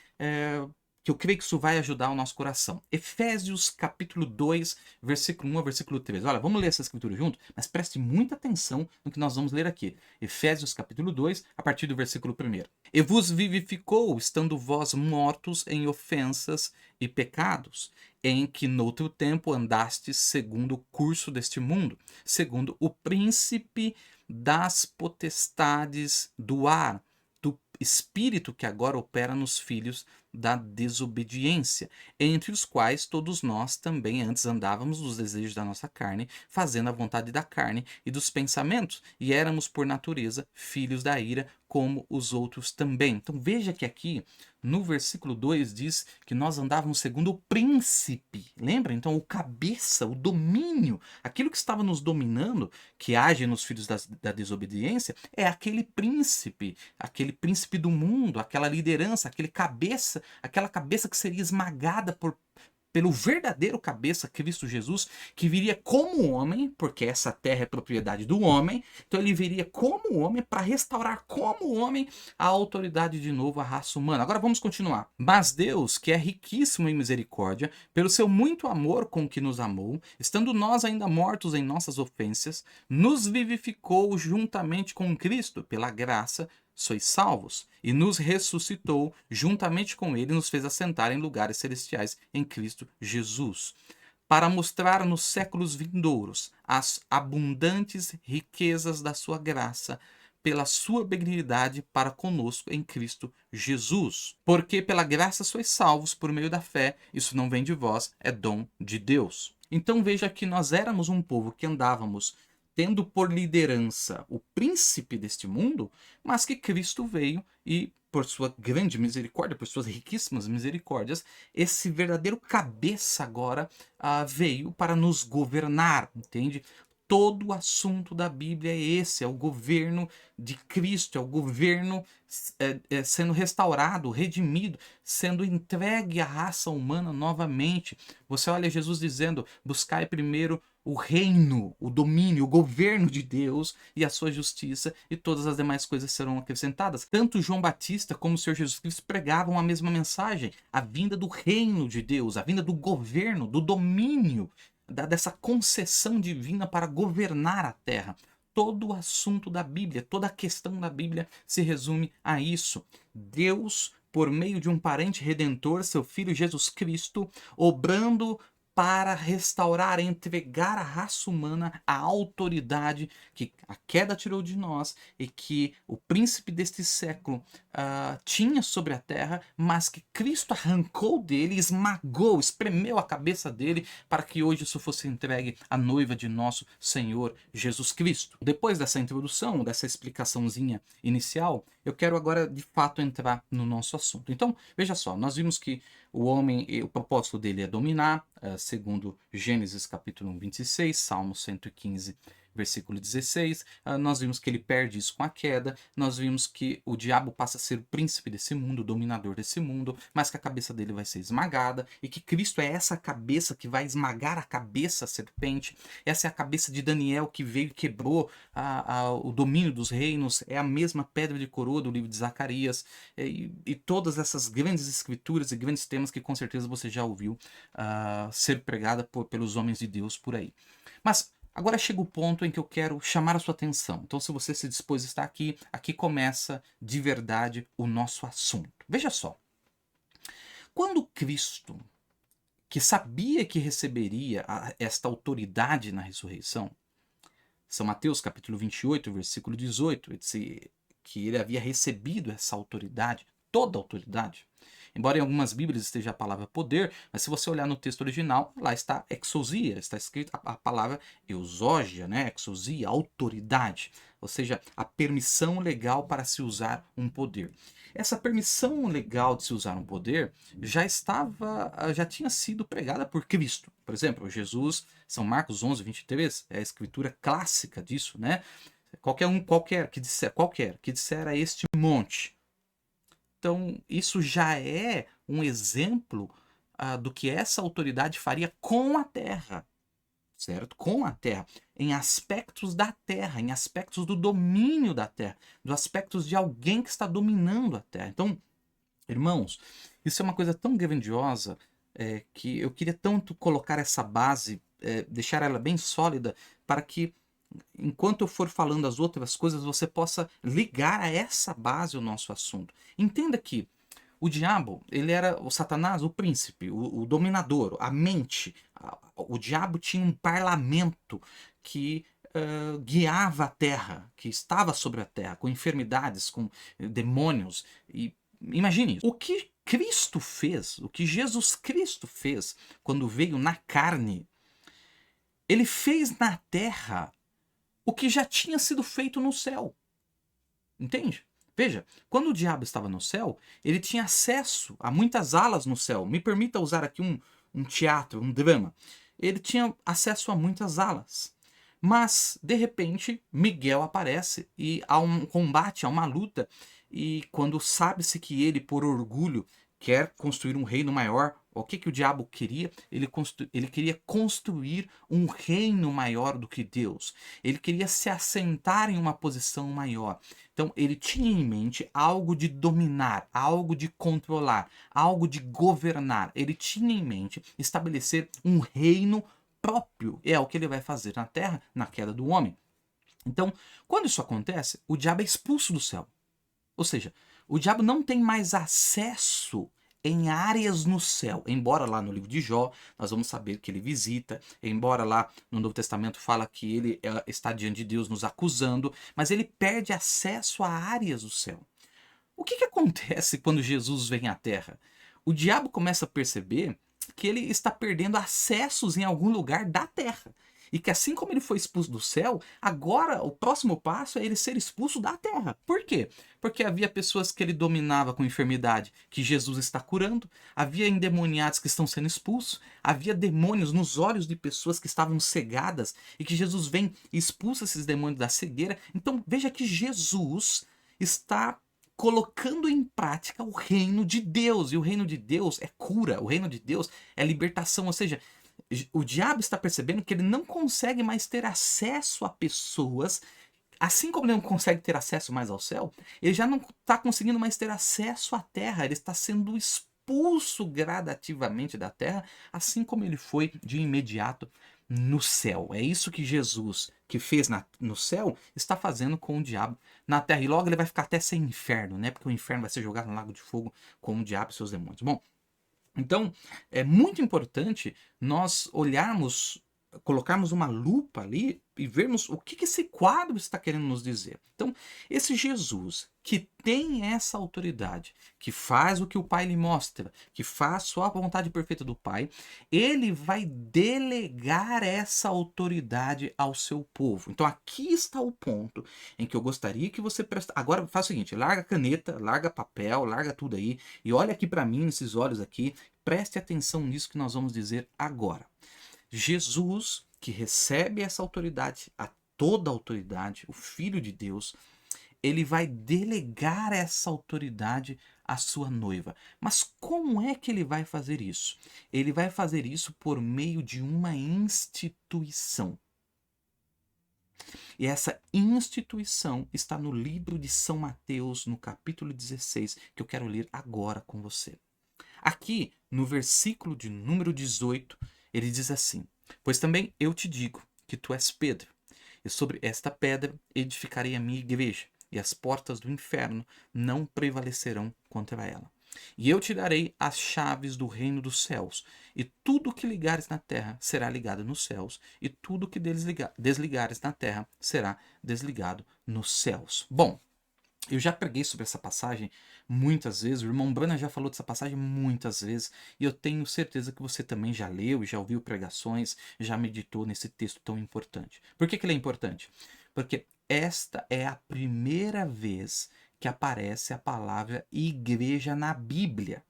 que eu creio que isso vai ajudar o nosso coração. Efésios capítulo 2, versículo 1 a versículo 3. Olha, vamos ler essa escritura junto, mas preste muita atenção no que nós vamos ler aqui. Efésios capítulo 2, a partir do versículo 1. E vos vivificou, estando vós mortos em ofensas e pecados, em que noutro tempo andastes segundo o curso deste mundo, segundo o príncipe das potestades do ar, do espírito que agora opera nos filhos da desobediência, entre os quais todos nós também antes andávamos nos desejos da nossa carne, fazendo a vontade da carne e dos pensamentos, e éramos por natureza filhos da ira, como os outros também. Então veja que aqui no versículo 2 diz que nós andávamos segundo o príncipe. Lembra? Então o cabeça, o domínio, aquilo que estava nos dominando, que age nos filhos da desobediência, é aquele príncipe do mundo, aquela liderança, aquela cabeça que seria esmagada pelo verdadeiro cabeça, Cristo Jesus, que viria como homem, porque essa terra é propriedade do homem, então ele viria como homem para restaurar como homem a autoridade de novo à raça humana. Agora vamos continuar. Mas Deus, que é riquíssimo em misericórdia, pelo seu muito amor com que nos amou, estando nós ainda mortos em nossas ofensas, nos vivificou juntamente com Cristo, pela graça sois salvos, e nos ressuscitou, juntamente com ele nos fez assentar em lugares celestiais em Cristo Jesus, para mostrar nos séculos vindouros as abundantes riquezas da sua graça, pela sua benignidade para conosco em Cristo Jesus. Porque pela graça sois salvos por meio da fé, isso não vem de vós, é dom de Deus. Então veja que nós éramos um povo que andávamos tendo por liderança o príncipe deste mundo, mas que Cristo veio e, por sua grande misericórdia, por suas riquíssimas misericórdias, esse verdadeiro cabeça agora veio para nos governar, entende? Todo o assunto da Bíblia é esse, é o governo de Cristo, é o governo sendo restaurado, redimido, sendo entregue à raça humana novamente. Você olha Jesus dizendo: buscai primeiro o reino, o domínio, o governo de Deus e a sua justiça, e todas as demais coisas serão acrescentadas. Tanto João Batista como o Senhor Jesus Cristo pregavam a mesma mensagem: a vinda do reino de Deus, a vinda do governo, do domínio, dessa concessão divina para governar a terra. Todo o assunto da Bíblia, toda a questão da Bíblia se resume a isso. Deus, por meio de um parente redentor, seu Filho Jesus Cristo, obrando para restaurar, entregar à raça humana a autoridade que a queda tirou de nós e que o príncipe deste século tinha sobre a terra, mas que Cristo arrancou dele, esmagou, espremeu a cabeça dele para que hoje isso fosse entregue à noiva de nosso Senhor Jesus Cristo. Depois dessa introdução, dessa explicaçãozinha inicial, eu quero agora de fato entrar no nosso assunto. Então, veja só, nós vimos que o homem, o propósito dele é dominar, segundo Gênesis capítulo 26, Salmo 115, versículo 16. Nós vimos que ele perde isso com a queda, nós vimos que o diabo passa a ser o príncipe desse mundo, o dominador desse mundo, mas que a cabeça dele vai ser esmagada, e que Cristo é essa cabeça que vai esmagar a cabeça da serpente. Essa é a cabeça de Daniel que veio e quebrou o domínio dos reinos, é a mesma pedra de coroa do livro de Zacarias, e todas essas grandes escrituras e grandes temas que com certeza você já ouviu ser pregada pelos homens de Deus por aí. Mas agora chega o ponto em que eu quero chamar a sua atenção. Então, se você se dispôs a estar aqui, aqui começa de verdade o nosso assunto. Veja só. Quando Cristo, que sabia que receberia esta autoridade na ressurreição, São Mateus capítulo 28, versículo 18, que ele havia recebido essa autoridade, toda a autoridade. Embora em algumas Bíblias esteja a palavra poder, mas se você olhar no texto original, lá está exousia, está escrito a palavra eusógia, né? Exousia, autoridade, ou seja, a permissão legal para se usar um poder. Essa permissão legal de se usar um poder já tinha sido pregada por Cristo. Por exemplo, Jesus, São Marcos 11, 23, é a escritura clássica disso, né? Qualquer que disser a este monte. Então, isso já é um exemplo do que essa autoridade faria com a terra, certo? Com a terra, em aspectos da terra, em aspectos do domínio da terra, dos aspectos de alguém que está dominando a terra. Então, irmãos, isso é uma coisa tão grandiosa que eu queria tanto colocar essa base, deixar ela bem sólida, para que enquanto eu for falando as outras coisas, você possa ligar a essa base o nosso assunto. Entenda que o diabo, ele era o Satanás, o príncipe, o dominador, a mente. O diabo tinha um parlamento que guiava a terra, que estava sobre a terra, com enfermidades, com demônios. E imagine isso. O que Cristo fez, o que Jesus Cristo fez quando veio na carne, ele fez na terra o que já tinha sido feito no céu. Entende? Veja, quando o diabo estava no céu, ele tinha acesso a muitas alas no céu. Me permita usar aqui um teatro, um drama. Ele tinha acesso a muitas alas. Mas, de repente, Miguel aparece e há um combate, há uma luta. E quando sabe-se que ele, por orgulho, quer construir um reino maior, o que o diabo queria? Ele queria construir um reino maior do que Deus. Ele queria se assentar em uma posição maior. Então, ele tinha em mente algo de dominar, algo de controlar, algo de governar. Ele tinha em mente estabelecer um reino próprio. É o que ele vai fazer na terra, na queda do homem. Então, quando isso acontece, o diabo é expulso do céu. Ou seja, o diabo não tem mais acesso em áreas no céu. Embora lá no livro de Jó nós vamos saber que ele visita, embora lá no Novo Testamento fala que ele está diante de Deus nos acusando, mas ele perde acesso a áreas do céu. O que acontece quando Jesus vem à Terra? O diabo começa a perceber que ele está perdendo acessos em algum lugar da Terra. E que assim como ele foi expulso do céu, agora o próximo passo é ele ser expulso da terra. Por quê? Porque havia pessoas que ele dominava com enfermidade, que Jesus está curando, havia endemoniados que estão sendo expulsos, havia demônios nos olhos de pessoas que estavam cegadas e que Jesus vem e expulsa esses demônios da cegueira. Então veja que Jesus está colocando em prática o reino de Deus. E o reino de Deus é cura, o reino de Deus é libertação, ou seja, o diabo está percebendo que ele não consegue mais ter acesso a pessoas, assim como ele não consegue ter acesso mais ao céu, ele já não está conseguindo mais ter acesso à terra, ele está sendo expulso gradativamente da terra, assim como ele foi de imediato no céu. É isso que Jesus, que fez no céu, está fazendo com o diabo na terra. E logo ele vai ficar até sem inferno, né? Porque o inferno vai ser jogado no lago de fogo com o diabo e seus demônios. Bom, então, é muito importante nós olharmos, colocarmos uma lupa ali e vermos o que esse quadro está querendo nos dizer. Então, esse Jesus que tem essa autoridade, que faz o que o Pai lhe mostra, que faz só a vontade perfeita do Pai, ele vai delegar essa autoridade ao seu povo. Então, aqui está o ponto em que eu gostaria que você prestasse. Agora, faz o seguinte: larga a caneta, larga papel, larga tudo aí e olha aqui para mim, nesses olhos aqui, preste atenção nisso que nós vamos dizer agora. Jesus, que recebe essa autoridade, toda a autoridade, o Filho de Deus, ele vai delegar essa autoridade à sua noiva. Mas como é que ele vai fazer isso? Ele vai fazer isso por meio de uma instituição. E essa instituição está no livro de São Mateus, no capítulo 16, que eu quero ler agora com você. Aqui, no versículo de número 18, ele diz assim: Pois também eu te digo que tu és Pedro, e sobre esta pedra edificarei a minha igreja, e as portas do inferno não prevalecerão contra ela. E eu te darei as chaves do reino dos céus, e tudo que ligares na terra será ligado nos céus, e tudo que desligares na terra será desligado nos céus. Bom, eu já preguei sobre essa passagem muitas vezes, o irmão Brana já falou dessa passagem muitas vezes, e eu tenho certeza que você também já leu, já ouviu pregações, já meditou nesse texto tão importante. Por que ele é importante? Porque esta é a primeira vez que aparece a palavra igreja na Bíblia.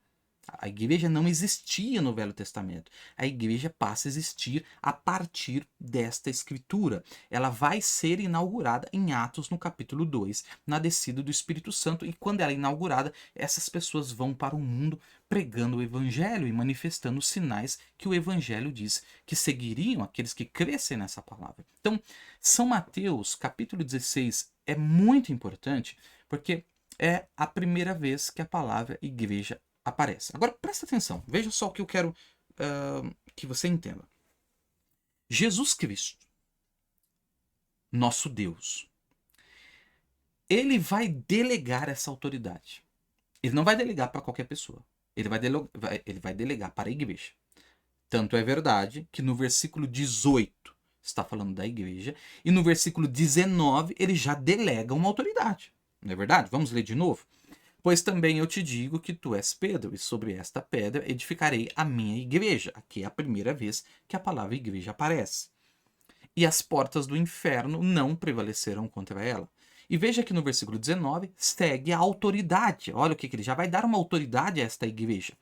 A igreja não existia no Velho Testamento. A igreja passa a existir a partir desta escritura. Ela vai ser inaugurada em Atos, no capítulo 2, na descida do Espírito Santo. E quando ela é inaugurada, essas pessoas vão para o mundo pregando o evangelho e manifestando os sinais que o evangelho diz que seguiriam aqueles que crescem nessa palavra. Então, São Mateus, capítulo 16, é muito importante porque é a primeira vez que a palavra igreja aparece. Agora presta atenção, veja só o que eu quero que você entenda. Jesus Cristo, nosso Deus, ele vai delegar essa autoridade. Ele não vai delegar para qualquer pessoa. Ele vai delegar para a igreja. Tanto é verdade que no versículo 18 está falando da igreja e no versículo 19 ele já delega uma autoridade. Não é verdade? Vamos ler de novo? Pois também eu te digo que tu és Pedro, e sobre esta pedra edificarei a minha igreja. Aqui é a primeira vez que a palavra igreja aparece. E as portas do inferno não prevalecerão contra ela. E veja que no versículo 19 segue a autoridade. Olha o que ele já vai dar uma autoridade a esta igreja.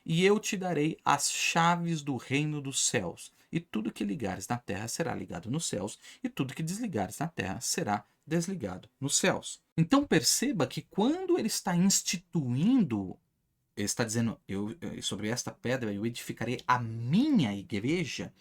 E eu te darei as chaves do reino dos céus. E tudo que ligares na terra será ligado nos céus, e tudo que desligares na terra será desligado nos céus. Então perceba que quando ele está instituindo, ele está dizendo, sobre esta pedra eu edificarei a minha igreja.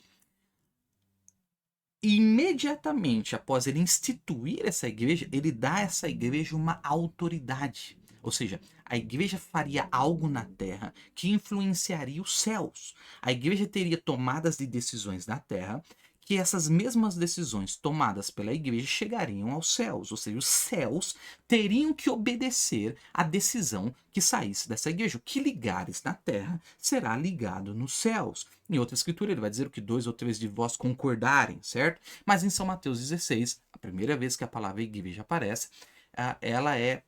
E imediatamente após ele instituir essa igreja, ele dá a essa igreja uma autoridade. Ou seja, a igreja faria algo na terra que influenciaria os céus. A igreja teria tomadas de decisões na terra que essas mesmas decisões tomadas pela igreja chegariam aos céus. Ou seja, os céus teriam que obedecer à decisão que saísse dessa igreja. O que ligares na terra será ligado nos céus. Em outra escritura, ele vai dizer o que 2 ou 3 de vós concordarem, certo? Mas em São Mateus 16, a primeira vez que a palavra igreja aparece, ela é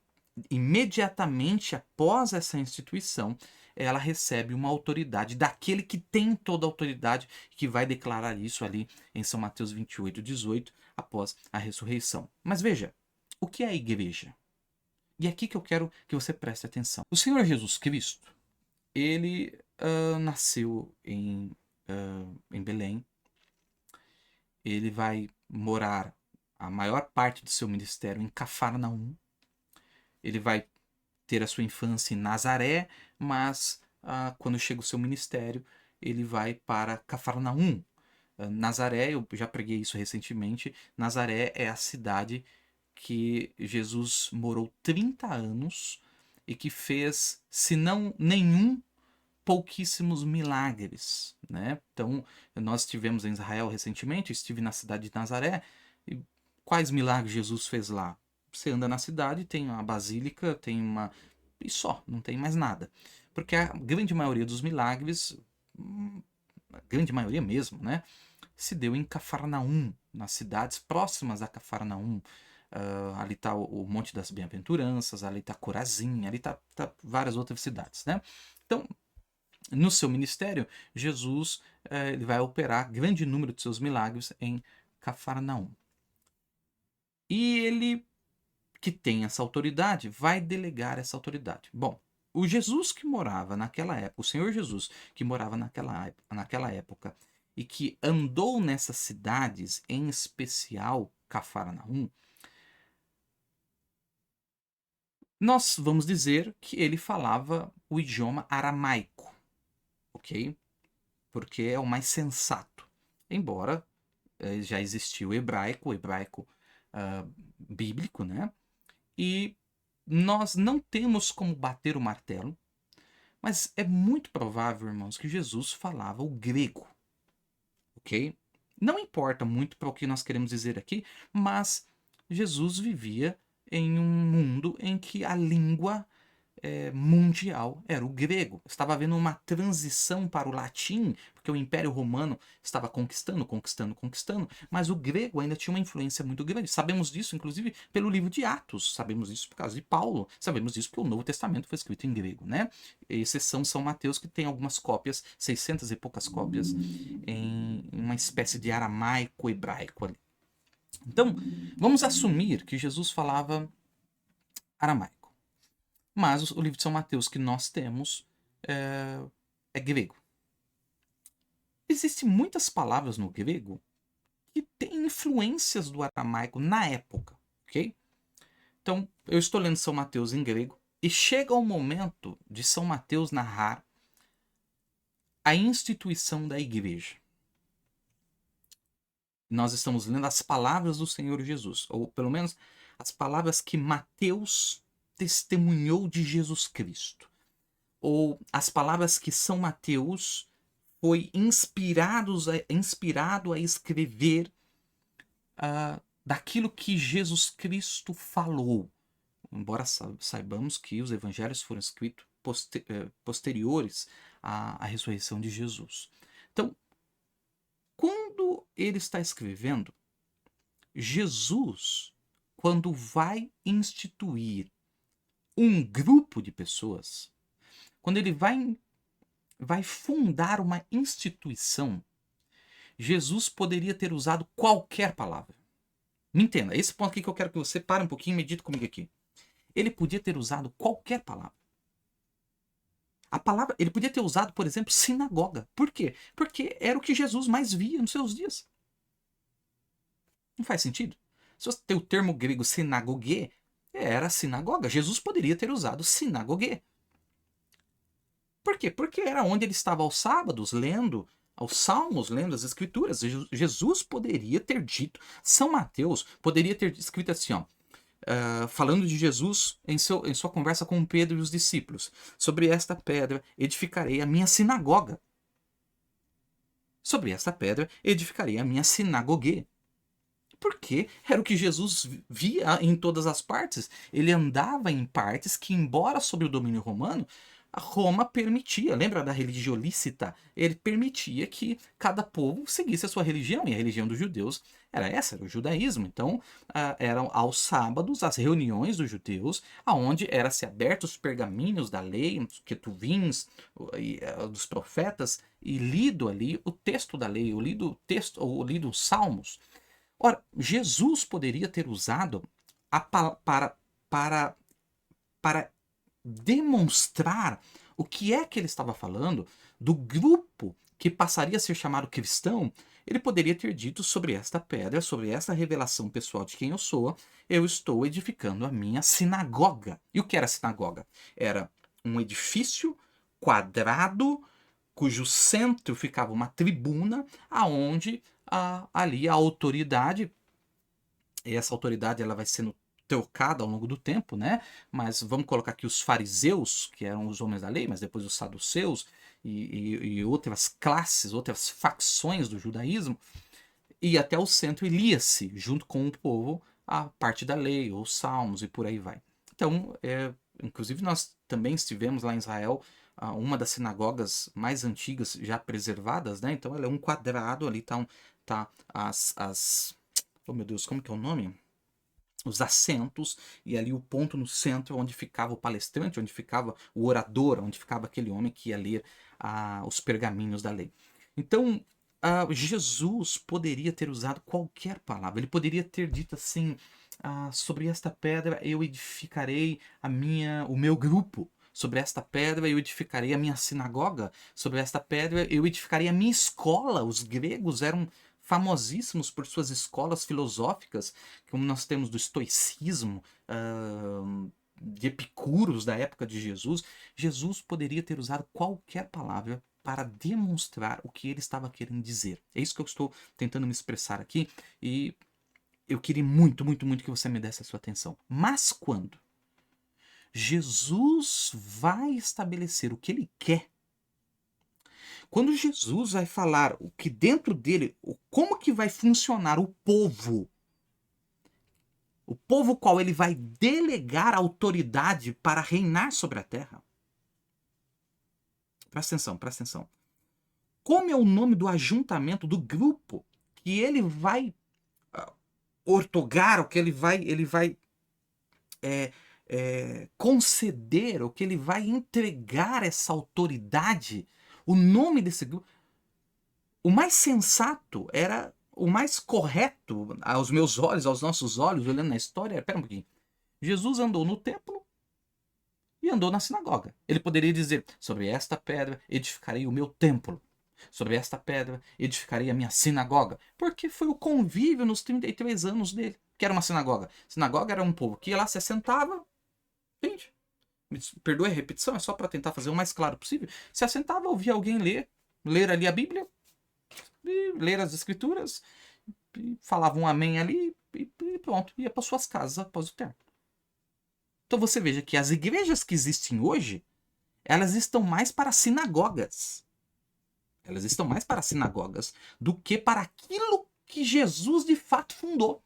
imediatamente após essa instituição, ela recebe uma autoridade daquele que tem toda a autoridade, que vai declarar isso ali em São Mateus 28, 18, após a ressurreição. Mas veja, o que é a igreja? E é aqui que eu quero que você preste atenção. O Senhor Jesus Cristo, ele nasceu em Belém. Ele vai morar a maior parte do seu ministério em Cafarnaum. Ele vai ter a sua infância em Nazaré, mas quando chega o seu ministério, ele vai para Cafarnaum. Nazaré, eu já preguei isso recentemente, Nazaré é a cidade que Jesus morou 30 anos e que fez, se não nenhum, pouquíssimos milagres, né? Então, nós estivemos em Israel recentemente, estive na cidade de Nazaré, e quais milagres Jesus fez lá? Você anda na cidade, tem uma basílica, tem uma... e só, não tem mais nada. Porque a grande maioria dos milagres, a grande maioria mesmo, né? Se deu em Cafarnaum, nas cidades próximas a Cafarnaum. Ali está o Monte das Bem-aventuranças, ali está Corazim, ali está várias outras cidades, né? Então, no seu ministério, Jesus ele vai operar grande número de seus milagres em Cafarnaum. E ele, que tem essa autoridade, vai delegar essa autoridade. Bom, o Jesus que morava naquela época, o Senhor Jesus que morava naquela época e que andou nessas cidades, em especial Cafarnaum, nós vamos dizer que ele falava o idioma aramaico, ok? Porque é o mais sensato. Embora já existia o hebraico bíblico, né? E nós não temos como bater o martelo, mas é muito provável, irmãos, que Jesus falava o grego, ok? Não importa muito para o que nós queremos dizer aqui, mas Jesus vivia em um mundo em que a língua mundial era o grego. Estava havendo uma transição para o latim, porque o Império Romano estava conquistando, mas o grego ainda tinha uma influência muito grande. Sabemos disso, inclusive, pelo livro de Atos, sabemos disso por causa de Paulo, sabemos disso porque o Novo Testamento foi escrito em grego, né? Exceção São Mateus, que tem algumas cópias, 600 e poucas cópias, em uma espécie de aramaico hebraico ali. Então, vamos assumir que Jesus falava aramaico. Mas o livro de São Mateus que nós temos é grego. Existem muitas palavras no grego que têm influências do aramaico na época, ok? Então, eu estou lendo São Mateus em grego e chega o momento de São Mateus narrar a instituição da igreja. Nós estamos lendo as palavras do Senhor Jesus, ou pelo menos as palavras que Mateus testemunhou de Jesus Cristo, ou as palavras que São Mateus foi inspirado a escrever daquilo que Jesus Cristo falou. Embora saibamos que os evangelhos foram escritos posteriores à ressurreição de Jesus. Então, quando ele está escrevendo, Jesus, quando vai instituir um grupo de pessoas, quando ele vai fundar uma instituição, Jesus poderia ter usado qualquer palavra. Me entenda, esse ponto aqui que eu quero que você pare um pouquinho e medite comigo aqui. Ele podia ter usado qualquer palavra. A palavra, ele podia ter usado, por exemplo, sinagoga. Por quê? Porque era o que Jesus mais via nos seus dias. Não faz sentido? Se você tem o termo grego sinagogue, era sinagoga. Jesus poderia ter usado sinagogue. Por quê? Porque era onde ele estava aos sábados lendo aos salmos, lendo as escrituras. Jesus poderia ter dito, São Mateus poderia ter escrito assim, ó, falando de Jesus em sua conversa com Pedro e os discípulos. Sobre esta pedra edificarei a minha sinagoga. Sobre esta pedra edificarei a minha sinagogue. Porque era o que Jesus via em todas as partes. Ele andava em partes que, embora sob o domínio romano, a Roma permitia. Lembra da religião lícita? Ele permitia que cada povo seguisse a sua religião. E a religião dos judeus era essa, era o judaísmo. Então, eram aos sábados as reuniões dos judeus, aonde era-se abertos os pergaminhos da lei, os ketuvins, dos profetas, e lido ali o texto da lei, ou lido os salmos. Ora, Jesus poderia ter usado para demonstrar o que é que ele estava falando do grupo que passaria a ser chamado cristão. Ele poderia ter dito sobre esta pedra, sobre esta revelação pessoal de quem eu sou, eu estou edificando a minha sinagoga. E o que era a sinagoga? Era um edifício quadrado, cujo centro ficava uma tribuna, aonde ali a autoridade, e essa autoridade ela vai sendo trocada ao longo do tempo, né? Mas vamos colocar aqui os fariseus, que eram os homens da lei, mas depois os saduceus e outras classes, outras facções do judaísmo, e até o centro lia-se, junto com o povo, a parte da lei, os salmos e por aí vai. Então, inclusive nós também estivemos lá em Israel, uma das sinagogas mais antigas já preservadas, né? Então ela é um quadrado, ali tá oh meu Deus, como que é o nome? Os assentos, e ali o ponto no centro onde ficava o palestrante, onde ficava o orador, onde ficava aquele homem que ia ler os pergaminhos da lei. Então, Jesus poderia ter usado qualquer palavra, ele poderia ter dito assim, sobre esta pedra eu edificarei o meu grupo, sobre esta pedra eu edificarei a minha sinagoga, sobre esta pedra eu edificarei a minha escola. Os gregos eram famosíssimos por suas escolas filosóficas, como nós temos do estoicismo, de Epicuros da época de Jesus. Jesus poderia ter usado qualquer palavra para demonstrar o que ele estava querendo dizer. É isso que eu estou tentando me expressar aqui, e eu queria muito, muito, muito que você me desse a sua atenção. Mas quando Jesus vai estabelecer o que ele quer, quando Jesus vai falar o que dentro dele, como que vai funcionar o povo qual ele vai delegar autoridade para reinar sobre a terra. Presta atenção, presta atenção. Como é o nome do ajuntamento, do grupo que ele vai ortogar, o que ele vai conceder, o que ele vai entregar essa autoridade, o nome desse grupo. O mais sensato era, o mais correto aos meus olhos, aos nossos olhos, olhando na história, pera um pouquinho. Jesus andou no templo e andou na sinagoga. Ele poderia dizer, sobre esta pedra edificarei o meu templo. Sobre esta pedra edificarei a minha sinagoga. Porque foi o convívio nos 33 anos dele, que era uma sinagoga. Sinagoga era um povo que ia lá, se assentava, gente, me perdoe a repetição, é só para tentar fazer o mais claro possível, se assentava, ouvia alguém ler ali a Bíblia, ler as escrituras, falava um amém ali e pronto, ia para suas casas após o término. Então você veja que as igrejas que existem hoje, elas estão mais para sinagogas. Elas estão mais para sinagogas do que para aquilo que Jesus de fato fundou.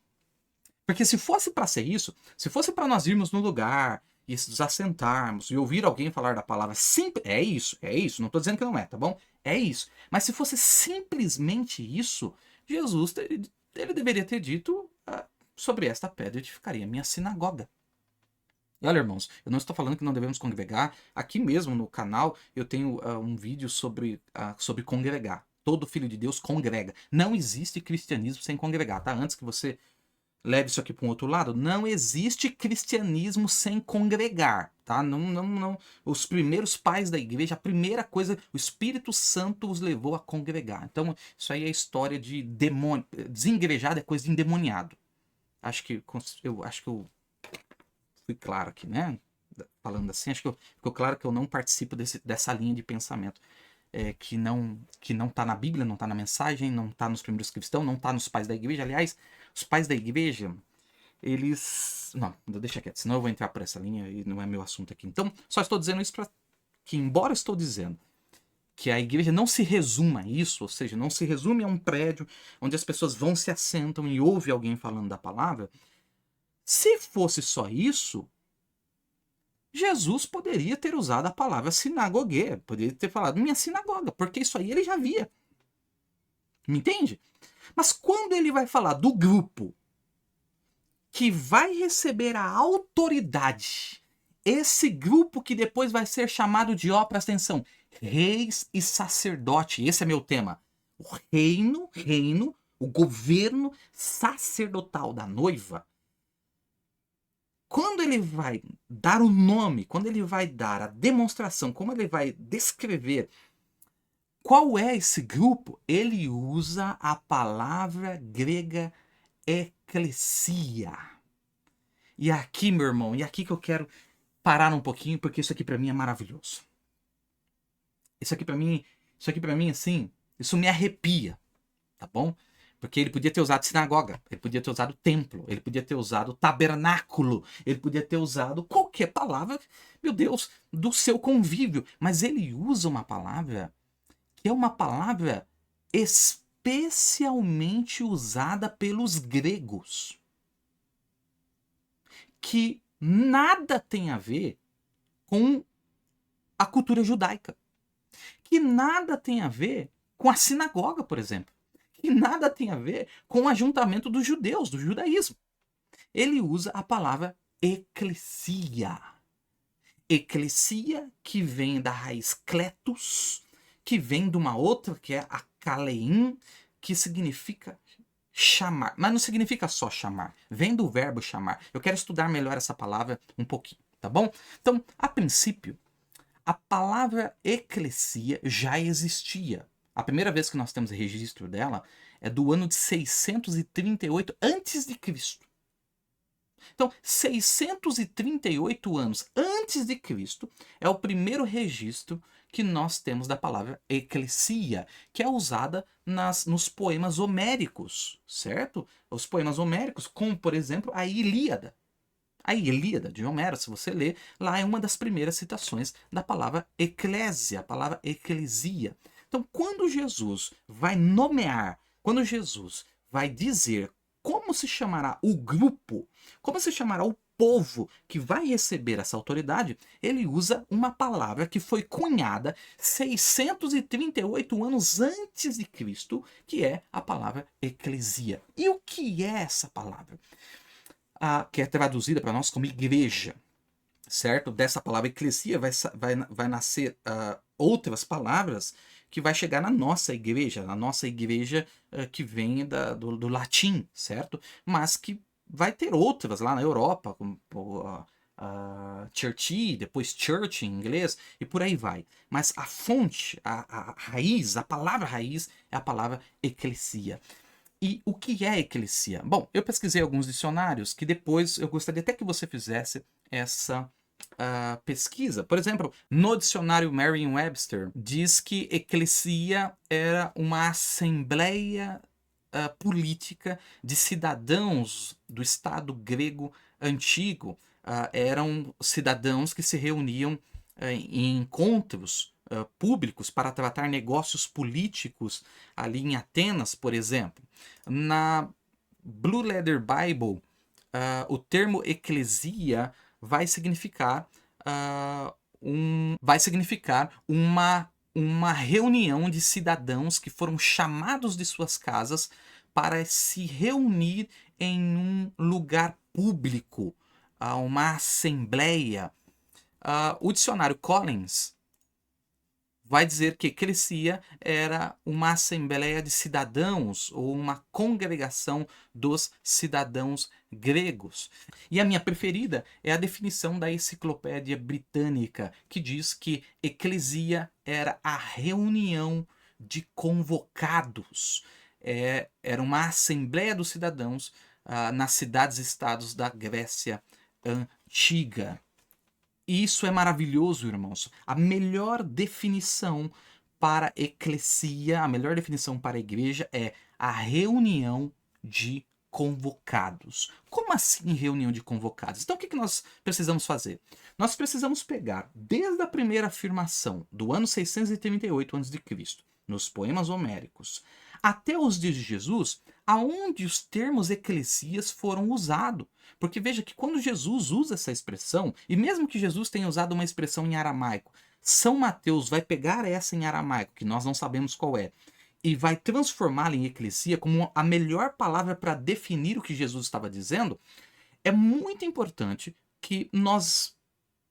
Porque se fosse para ser isso, se fosse para nós irmos no lugar e nos assentarmos e ouvir alguém falar da palavra, é isso, não estou dizendo que não é, tá bom? É isso. Mas se fosse simplesmente isso, Jesus ele deveria ter dito, sobre esta pedra edificaria a minha sinagoga. E olha, irmãos, eu não estou falando que não devemos congregar. Aqui mesmo no canal eu tenho um vídeo sobre congregar. Todo filho de Deus congrega. Não existe cristianismo sem congregar, tá? Antes que você leve isso aqui para um outro lado, não existe cristianismo sem congregar, tá? Não, não, não. Os primeiros pais da igreja, a primeira coisa, o Espírito Santo os levou a congregar. Então, isso aí é história de demônio. Desengrejado é coisa de endemoniado. Eu acho que eu fui claro aqui, né? Falando assim, acho que ficou claro que eu não participo dessa linha de pensamento. Que não tá na Bíblia, não tá na mensagem, não tá nos primeiros cristãos, não tá nos pais da igreja. Aliás, os pais da igreja, eles... Não, deixa quieto, senão eu vou entrar por essa linha e não é meu assunto aqui. Então, só estou dizendo isso para que, embora estou dizendo que a igreja não se resuma a isso, ou seja, não se resume a um prédio onde as pessoas vão, se assentam e ouvem alguém falando da palavra, se fosse só isso, Jesus poderia ter usado a palavra sinagogue, poderia ter falado minha sinagoga, porque isso aí ele já via. Me entende? Mas quando ele vai falar do grupo que vai receber a autoridade, esse grupo que depois vai ser chamado de, ó, presta atenção, reis e sacerdote, esse é meu tema. O reino, o governo sacerdotal da noiva, quando ele vai dar o nome, quando ele vai dar a demonstração, como ele vai descrever qual é esse grupo, ele usa a palavra grega eclesia. E aqui, meu irmão, e aqui que eu quero parar um pouquinho, porque isso aqui para mim é maravilhoso. Isso aqui para mim, assim, isso me arrepia, tá bom? Porque ele podia ter usado sinagoga, ele podia ter usado templo, ele podia ter usado tabernáculo, ele podia ter usado qualquer palavra, meu Deus, do seu convívio. Mas ele usa uma palavra que é uma palavra especialmente usada pelos gregos, que nada tem a ver com a cultura judaica, que nada tem a ver com a sinagoga, por exemplo, que nada tem a ver com o ajuntamento dos judeus, do judaísmo. Ele usa a palavra eclesia. Eclesia, que vem da raiz kletos, que vem de uma outra, que é a kalein, que significa chamar. Mas não significa só chamar. Vem do verbo chamar. Eu quero estudar melhor essa palavra um pouquinho, tá bom? Então, a princípio, a palavra eclesia já existia. A primeira vez que nós temos registro dela é do ano de 638 a.C. Então, 638 anos antes de Cristo é o primeiro registro que nós temos da palavra eclesia, que é usada nos poemas homéricos, certo? Os poemas homéricos, como, por exemplo, a Ilíada. A Ilíada de Homero, se você ler, lá é uma das primeiras citações da palavra eclésia, a palavra eclesia. Então, quando Jesus vai nomear, quando Jesus vai dizer como se chamará o grupo, como se chamará o povo que vai receber essa autoridade, ele usa uma palavra que foi cunhada 638 anos antes de Cristo, que é a palavra eclesia. E o que é essa palavra? Que é traduzida para nós como igreja, certo? Dessa palavra eclesia vai nascer outras palavras que vai chegar na nossa igreja que vem do latim, certo? Mas que vai ter outras lá na Europa, como church, depois church em inglês, e por aí vai. Mas a fonte, a raiz, a palavra raiz é a palavra eclesia. E o que é eclesia? Bom, eu pesquisei alguns dicionários que depois eu gostaria até que você fizesse essa pesquisa. Por exemplo, no dicionário Merriam-Webster diz que eclesia era uma assembleia política de cidadãos do Estado grego antigo. Eram cidadãos que se reuniam em encontros públicos para tratar negócios políticos ali em Atenas, por exemplo. Na Blue Letter Bible, o termo eclesia vai significar uma reunião de cidadãos que foram chamados de suas casas para se reunir em um lugar público, uma assembleia. O dicionário Collins vai dizer que eclesia era uma assembleia de cidadãos ou uma congregação dos cidadãos gregos. E a minha preferida é a definição da Enciclopédia Britânica, que diz que eclesia era a reunião de convocados. Era uma assembleia dos cidadãos nas cidades-estados da Grécia Antiga. E isso é maravilhoso, irmãos. A melhor definição para eclesia, a melhor definição para a igreja é a reunião de convocados. Como assim reunião de convocados? Então o que nós precisamos fazer? Nós precisamos pegar desde a primeira afirmação do ano 638 a.C., nos poemas homéricos, até os dias de Jesus, aonde os termos eclesias foram usados. Porque veja que quando Jesus usa essa expressão, e mesmo que Jesus tenha usado uma expressão em aramaico, São Mateus vai pegar essa em aramaico, que nós não sabemos qual é, e vai transformá-la em eclesia como a melhor palavra para definir o que Jesus estava dizendo. É muito importante que nós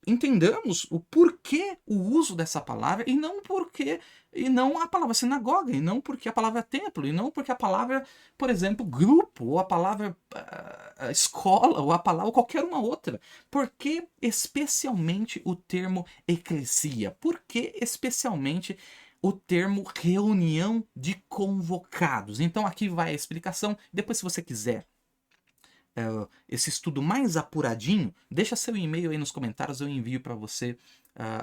entendamos o porquê o uso dessa palavra e não porquê, e não a palavra sinagoga, e não porque a palavra templo, e não porque a palavra, por exemplo, grupo, ou a palavra escola, ou a palavra qualquer uma outra. Por que especialmente o termo eclesia? Por que especialmente o termo reunião de convocados? Então aqui vai a explicação. Depois, se você quiser esse estudo mais apuradinho, deixa seu e-mail aí nos comentários, eu envio para você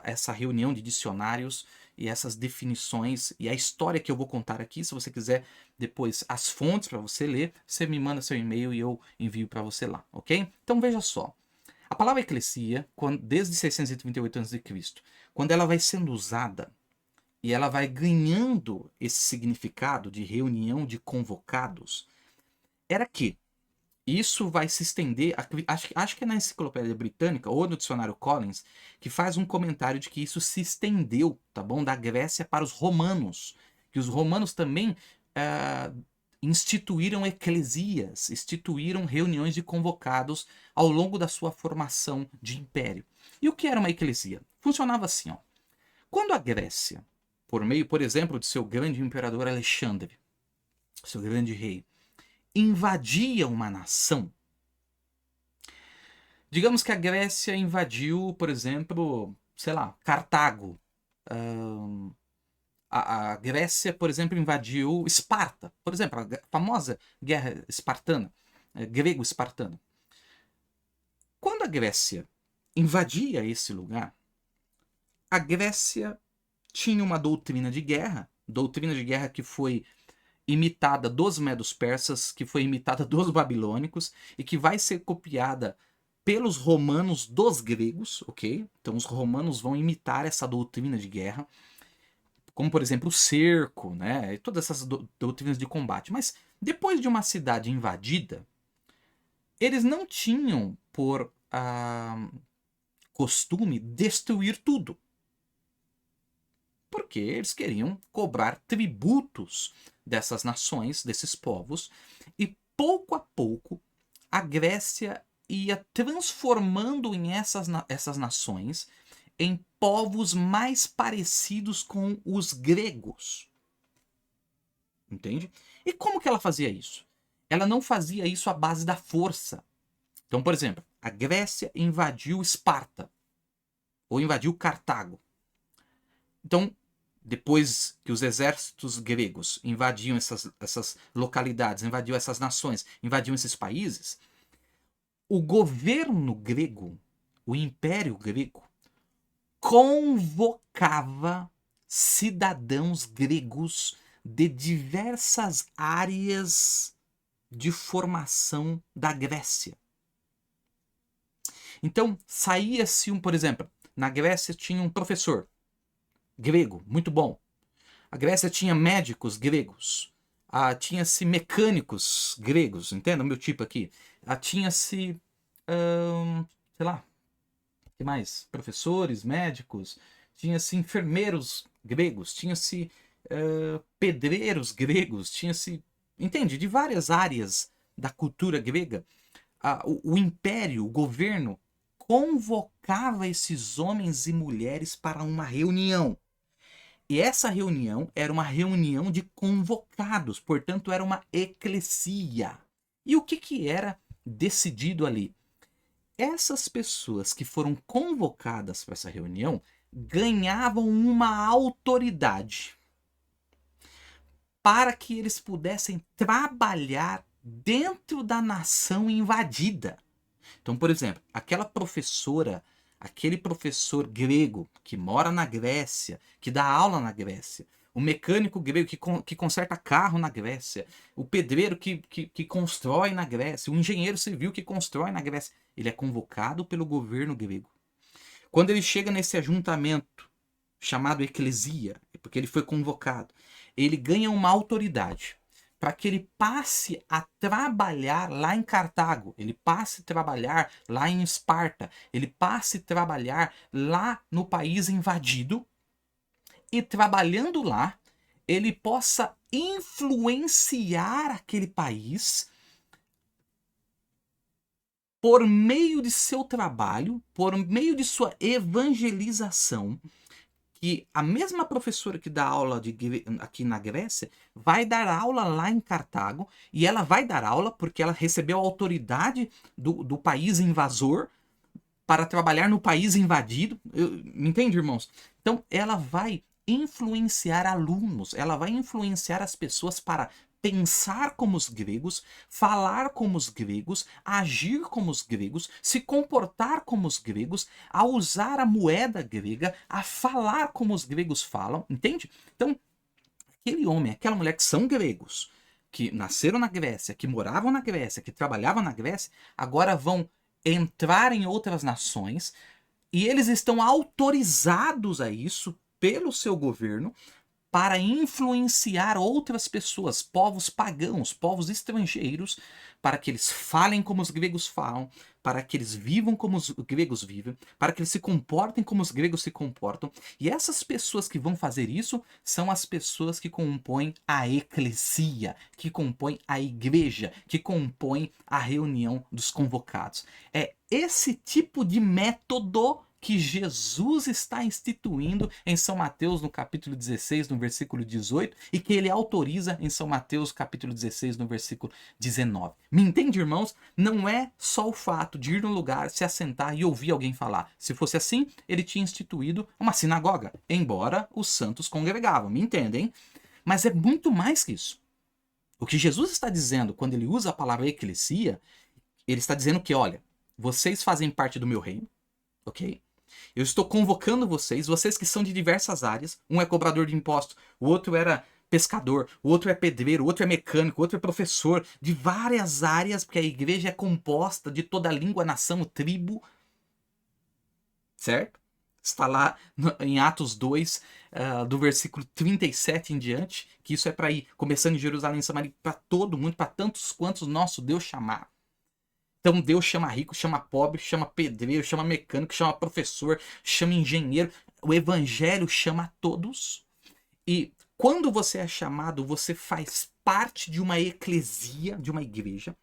essa reunião de dicionários e essas definições e a história que eu vou contar aqui. Se você quiser depois as fontes para você ler, você me manda seu e-mail e eu envio para você lá, ok? Então veja só, a palavra eclesia, desde 638 a.C., quando ela vai sendo usada e ela vai ganhando esse significado de reunião de convocados, era que isso vai se estender, acho que é na Enciclopédia Britânica ou no Dicionário Collins, que faz um comentário de que isso se estendeu, tá bom, da Grécia para os romanos, que os romanos também instituíram eclesias, instituíram reuniões de convocados ao longo da sua formação de império. E o que era uma eclesia? Funcionava assim, ó. Quando a Grécia, por meio, por exemplo, de seu grande imperador Alexandre, seu grande rei, invadia uma nação. Digamos que a Grécia invadiu, por exemplo, sei lá, Cartago. A Grécia, por exemplo, invadiu Esparta. Por exemplo, a famosa guerra espartana, grego-espartana. Quando a Grécia invadia esse lugar, a Grécia tinha uma doutrina de guerra que foi imitada dos medos-persas, que foi imitada dos babilônicos e que vai ser copiada pelos romanos dos gregos, ok? Então os romanos vão imitar essa doutrina de guerra, como por exemplo o cerco, né? E todas essas doutrinas de combate. Mas depois de uma cidade invadida, eles não tinham por costume destruir tudo. Porque eles queriam cobrar tributos dessas nações, desses povos, e pouco a pouco a Grécia ia transformando essas nações em povos mais parecidos com os gregos. Entende? E como que ela fazia isso? Ela não fazia isso à base da força. Então, por exemplo, a Grécia invadiu Esparta, ou invadiu Cartago. Então, depois que os exércitos gregos invadiam essas localidades, invadiam essas nações, invadiam esses países, o governo grego, o Império Grego, convocava cidadãos gregos de diversas áreas de formação da Grécia. Então, saía-se por exemplo, na Grécia tinha um professor grego, muito bom. A Grécia tinha médicos gregos. Tinha-se mecânicos gregos, entenda o meu tipo aqui. Tinha-se, sei lá, o que mais? Professores, médicos. Tinha-se enfermeiros gregos. Tinha-se pedreiros gregos. Tinha-se, entende? De várias áreas da cultura grega. o império, o governo, convocava esses homens e mulheres para uma reunião. E essa reunião era uma reunião de convocados, portanto, era uma eclesia. E o que era decidido ali? Essas pessoas que foram convocadas para essa reunião ganhavam uma autoridade para que eles pudessem trabalhar dentro da nação invadida. Então, por exemplo, aquela professora, aquele professor grego que mora na Grécia, que dá aula na Grécia, o mecânico grego que conserta carro na Grécia, o pedreiro que constrói na Grécia, o engenheiro civil que constrói na Grécia, ele é convocado pelo governo grego. Quando ele chega nesse ajuntamento chamado eclesia, porque ele foi convocado, ele ganha uma autoridade para que ele passe a trabalhar lá em Cartago, ele passe a trabalhar lá em Esparta, ele passe a trabalhar lá no país invadido, e trabalhando lá, ele possa influenciar aquele país por meio de seu trabalho, por meio de sua evangelização, que a mesma professora que dá aula aqui na Grécia vai dar aula lá em Cartago, e ela vai dar aula porque ela recebeu a autoridade do país invasor para trabalhar no país invadido. Me entende, irmãos? Então, ela vai influenciar alunos, ela vai influenciar as pessoas para pensar como os gregos, falar como os gregos, agir como os gregos, se comportar como os gregos, a usar a moeda grega, a falar como os gregos falam, entende? Então, aquele homem, aquela mulher que são gregos, que nasceram na Grécia, que moravam na Grécia, que trabalhavam na Grécia, agora vão entrar em outras nações e eles estão autorizados a isso pelo seu governo para influenciar outras pessoas, povos pagãos, povos estrangeiros, para que eles falem como os gregos falam, para que eles vivam como os gregos vivem, para que eles se comportem como os gregos se comportam. E essas pessoas que vão fazer isso são as pessoas que compõem a eclesia, que compõem a igreja, que compõem a reunião dos convocados. É esse tipo de método que Jesus está instituindo em São Mateus, no capítulo 16, no versículo 18, e que ele autoriza em São Mateus, capítulo 16, no versículo 19. Me entende, irmãos? Não é só o fato de ir num lugar, se assentar e ouvir alguém falar. Se fosse assim, ele tinha instituído uma sinagoga, embora os santos congregavam. Me entendem? Mas é muito mais que isso. O que Jesus está dizendo quando ele usa a palavra eclesia, ele está dizendo que, olha, vocês fazem parte do meu reino, ok? Eu estou convocando vocês, vocês que são de diversas áreas. Um é cobrador de impostos, o outro era pescador, o outro é pedreiro, o outro é mecânico, o outro é professor, de várias áreas, porque a igreja é composta de toda língua, nação, tribo. Certo? Está lá em Atos 2, do versículo 37 em diante, que isso é para ir começando em Jerusalém, Samaria, para todo mundo, para tantos quantos nosso Deus chamar. Então Deus chama rico, chama pobre, chama pedreiro, chama mecânico, chama professor, chama engenheiro. O evangelho chama a todos. E quando você é chamado, você faz parte de uma eclesia, de uma igreja.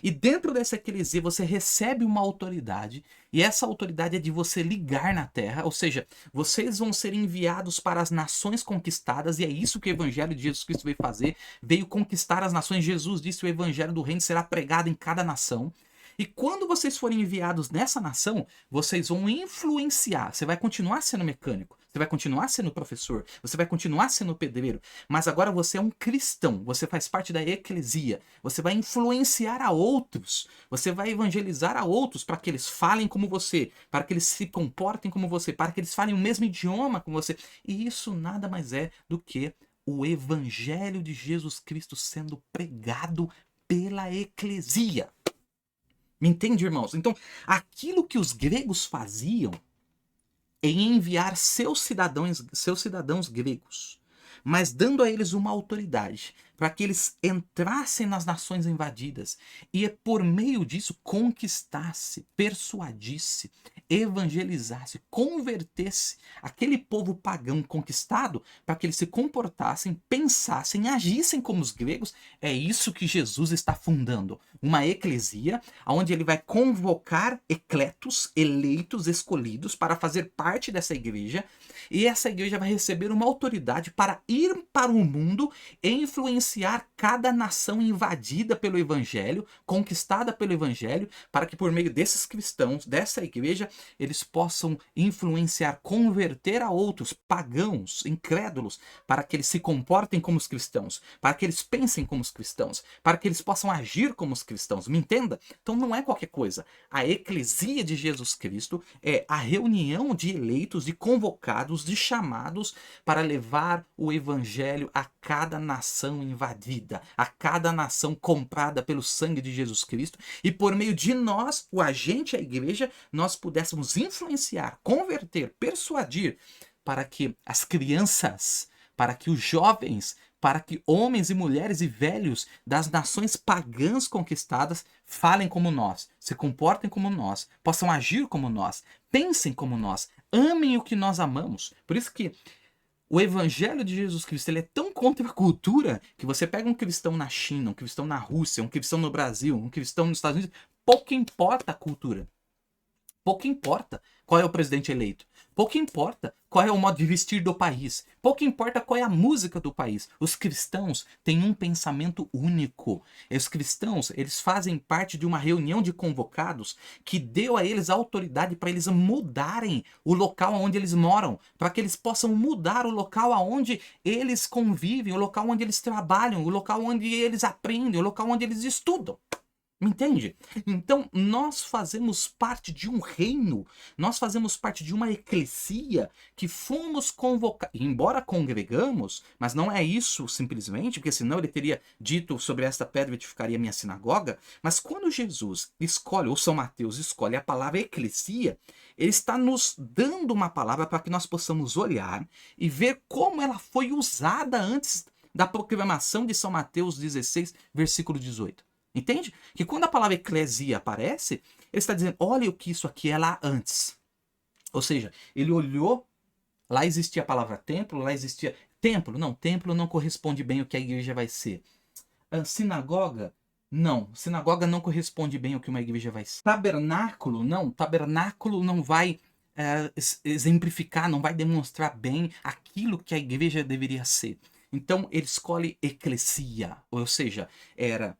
E dentro dessa eclesia você recebe uma autoridade. E essa autoridade é de você ligar na terra. Ou seja, vocês vão ser enviados para as nações conquistadas. E é isso que o evangelho de Jesus Cristo veio fazer. Veio conquistar as nações. Jesus disse que o evangelho do reino será pregado em cada nação. E quando vocês forem enviados nessa nação, vocês vão influenciar. Você vai continuar sendo mecânico, você vai continuar sendo professor, você vai continuar sendo pedreiro, mas agora você é um cristão, você faz parte da eclesia, você vai influenciar a outros, você vai evangelizar a outros para que eles falem como você, para que eles se comportem como você, para que eles falem o mesmo idioma como você. E isso nada mais é do que o evangelho de Jesus Cristo sendo pregado pela eclesia. Me entende, irmãos? Então, aquilo que os gregos faziam em enviar seus cidadãos gregos, mas dando a eles uma autoridade para que eles entrassem nas nações invadidas e por meio disso conquistasse, persuadisse, evangelizasse, convertesse aquele povo pagão conquistado para que eles se comportassem, pensassem, agissem como os gregos. É isso que Jesus está fundando, uma eclesia, onde ele vai convocar ecletos, eleitos, escolhidos, para fazer parte dessa igreja, e essa igreja vai receber uma autoridade para ir para o mundo e influenciar cada nação invadida pelo evangelho, conquistada pelo evangelho, para que por meio desses cristãos, dessa igreja, eles possam influenciar, converter a outros pagãos, incrédulos, para que eles se comportem como os cristãos, para que eles pensem como os cristãos, para que eles possam agir como os cristãos. Me entenda? Então não é qualquer coisa. A eclesia de Jesus Cristo é a reunião de eleitos, de convocados, de chamados para levar o evangelho a cada nação invadida, a cada nação comprada pelo sangue de Jesus Cristo, e por meio de nós, o agente, a igreja, nós pudéssemos influenciar, converter, persuadir para que as crianças, para que os jovens, para que homens e mulheres e velhos das nações pagãs conquistadas falem como nós, se comportem como nós, possam agir como nós, pensem como nós, amem o que nós amamos. Por isso que o evangelho de Jesus Cristo, ele é tão contra a cultura que você pega um cristão na China, um cristão na Rússia, um cristão no Brasil, um cristão nos Estados Unidos, pouco importa a cultura. Pouco importa qual é o presidente eleito. Pouco importa qual é o modo de vestir do país. Pouco importa qual é a música do país. Os cristãos têm um pensamento único. Os cristãos, eles fazem parte de uma reunião de convocados que deu a eles a autoridade para eles mudarem o local onde eles moram, para que eles possam mudar o local onde eles convivem, o local onde eles trabalham, o local onde eles aprendem, o local onde eles estudam. Me entende? Então, nós fazemos parte de um reino, nós fazemos parte de uma eclesia que fomos convocados, embora congregamos, mas não é isso simplesmente, porque senão ele teria dito sobre esta pedra edificaria minha sinagoga, mas quando Jesus escolhe, ou São Mateus escolhe a palavra eclesia, ele está nos dando uma palavra para que nós possamos olhar e ver como ela foi usada antes da proclamação de São Mateus 16, versículo 18. Entende? Que quando a palavra eclesia aparece, ele está dizendo, olha o que isso aqui é lá antes. Ou seja, ele olhou, lá existia a palavra templo, lá existia... Templo não corresponde bem ao que a igreja vai ser. Sinagoga? Não, sinagoga não corresponde bem ao que uma igreja vai ser. Tabernáculo não vai exemplificar, não vai demonstrar bem aquilo que a igreja deveria ser. Então ele escolhe eclesia, ou seja, era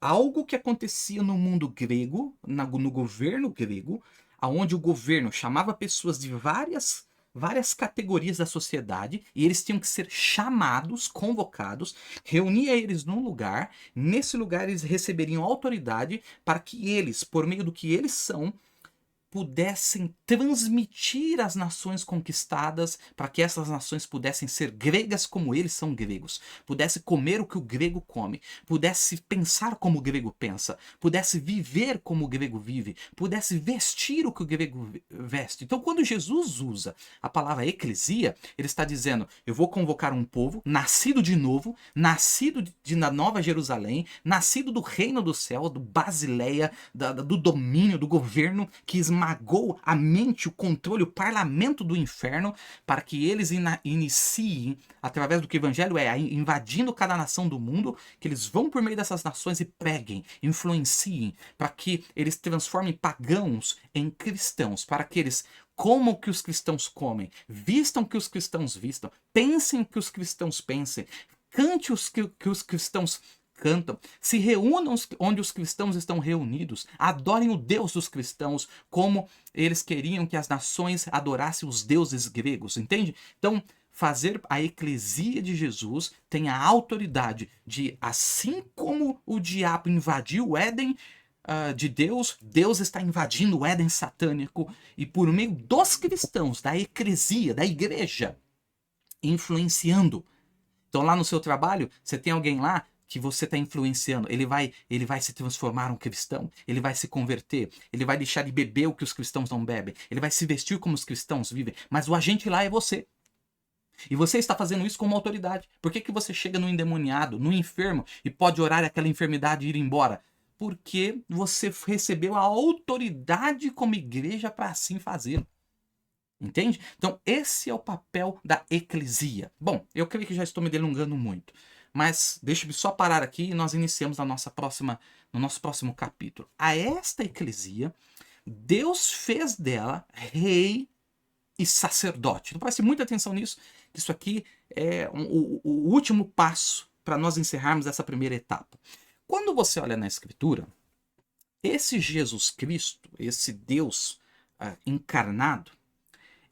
algo que acontecia no mundo grego, no governo grego, onde o governo chamava pessoas de várias categorias da sociedade e eles tinham que ser chamados, convocados, reunia eles num lugar, nesse lugar eles receberiam autoridade para que eles, por meio do que eles são, pudessem transmitir às nações conquistadas, para que essas nações pudessem ser gregas como eles são gregos, pudesse comer o que o grego come, pudesse pensar como o grego pensa, pudesse viver como o grego vive, pudesse vestir o que o grego veste. Então, quando Jesus usa a palavra eclesia, ele está dizendo, eu vou convocar um povo nascido de novo, nascido na Nova Jerusalém, nascido do reino do céu, do Basileia, do domínio, do governo, que esmagou a mente, o controle, o parlamento do inferno, para que eles iniciem, através do que o evangelho é, invadindo cada nação do mundo, que eles vão por meio dessas nações e preguem, influenciem, para que eles transformem pagãos em cristãos, para que eles comam o que os cristãos comem, vistam o que os cristãos vistam, pensem o que os cristãos pensem, cante que os cristãos cantam, se reúnam onde os cristãos estão reunidos, adorem o Deus dos cristãos, como eles queriam que as nações adorassem os deuses gregos, entende? Então, fazer a eclesia de Jesus tem a autoridade de, assim como o diabo invadiu o Éden de Deus, Deus está invadindo o Éden satânico, e por meio dos cristãos, da eclesia, da igreja, influenciando. Então, lá no seu trabalho, você tem alguém lá que você está influenciando, ele vai se transformar um cristão, ele vai se converter, ele vai deixar de beber o que os cristãos não bebem, ele vai se vestir como os cristãos vivem, mas o agente lá é você. E você está fazendo isso com uma autoridade. Por que você chega no endemoniado, no enfermo, e pode orar aquela enfermidade ir embora? Porque você recebeu a autoridade como igreja para assim fazê-lo. Entende? Então, esse é o papel da eclesia. Bom, eu creio que já estou me delongando muito. Mas deixe-me só parar aqui e nós iniciamos no nosso próximo capítulo. A esta eclesia, Deus fez dela rei e sacerdote. Então preste muita atenção nisso, que isso aqui é o último passo para nós encerrarmos essa primeira etapa. Quando você olha na Escritura, esse Jesus Cristo, esse Deus encarnado,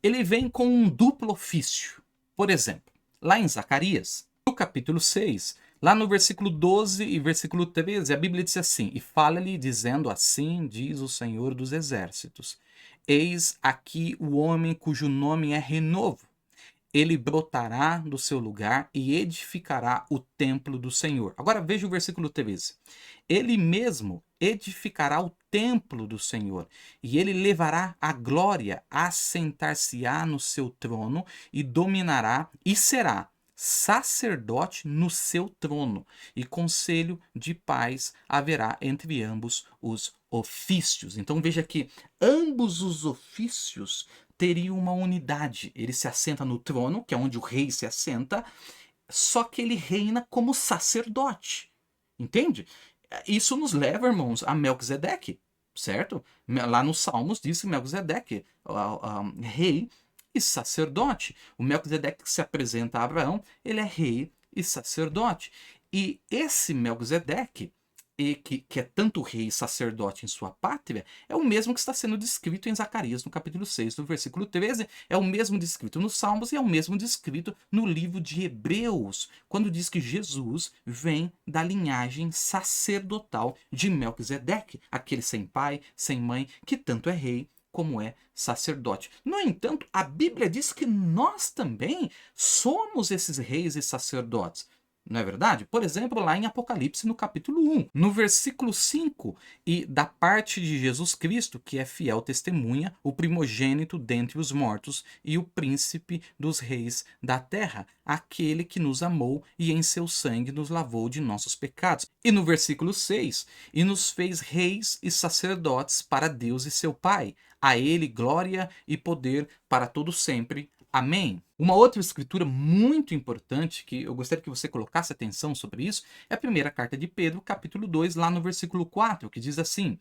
ele vem com um duplo ofício. Por exemplo, lá em Zacarias, no capítulo 6, lá no versículo 12 e versículo 13, a Bíblia diz assim: E fala-lhe dizendo, assim diz o Senhor dos Exércitos, eis aqui o homem cujo nome é Renovo. Ele brotará do seu lugar e edificará o templo do Senhor. Agora veja o versículo 13. Ele mesmo edificará o templo do Senhor, e ele levará a glória, assentar-se-á no seu trono, e dominará, e será sacerdote no seu trono, e conselho de paz haverá entre ambos os ofícios. Então veja que ambos os ofícios teriam uma unidade. Ele se assenta no trono, que é onde o rei se assenta, só que ele reina como sacerdote. Entende? Isso nos leva, irmãos, a Melquisedeque, certo? Lá nos Salmos diz Melquisedeque, rei e sacerdote. O Melquisedeque que se apresenta a Abraão, ele é rei e sacerdote. E esse Melquisedeque, que é tanto rei e sacerdote em sua pátria, é o mesmo que está sendo descrito em Zacarias, no capítulo 6, no versículo 13, é o mesmo descrito nos Salmos e é o mesmo descrito no livro de Hebreus, quando diz que Jesus vem da linhagem sacerdotal de Melquisedeque, aquele sem pai, sem mãe, que tanto é rei como é sacerdote. No entanto, a Bíblia diz que nós também somos esses reis e sacerdotes. Não é verdade? Por exemplo, lá em Apocalipse, no capítulo 1, no versículo 5, e da parte de Jesus Cristo, que é fiel testemunha, o primogênito dentre os mortos e o príncipe dos reis da terra, aquele que nos amou e em seu sangue nos lavou de nossos pecados. E no versículo 6, e nos fez reis e sacerdotes para Deus e seu Pai. A ele glória e poder para todo sempre. Amém. Uma outra escritura muito importante, que eu gostaria que você colocasse atenção sobre isso, é a primeira carta de Pedro, capítulo 2, lá no versículo 4, que diz assim: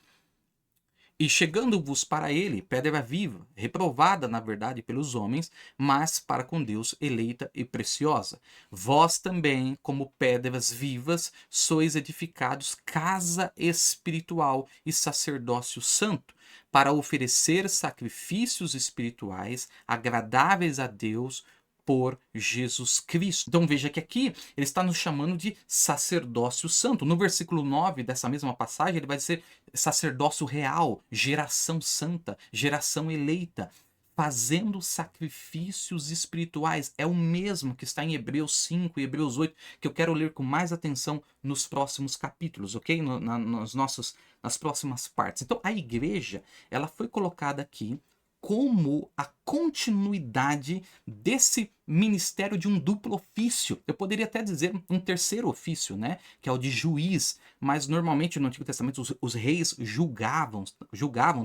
E chegando-vos para ele, pedra viva, reprovada na verdade pelos homens, mas para com Deus eleita e preciosa. Vós também, como pedras vivas, sois edificados casa espiritual e sacerdócio santo, para oferecer sacrifícios espirituais agradáveis a Deus por Jesus Cristo. Então veja que aqui ele está nos chamando de sacerdócio santo. No versículo 9 dessa mesma passagem, ele vai dizer sacerdócio real, geração santa, geração eleita, fazendo sacrifícios espirituais. É o mesmo que está em Hebreus 5 e Hebreus 8, que eu quero ler com mais atenção nos próximos capítulos, ok? Nas próximas partes. Então, a igreja, ela foi colocada aqui como a continuidade desse ministério de um duplo ofício. Eu poderia até dizer um terceiro ofício, né? Que é o de juiz, mas normalmente no Antigo Testamento os reis julgavam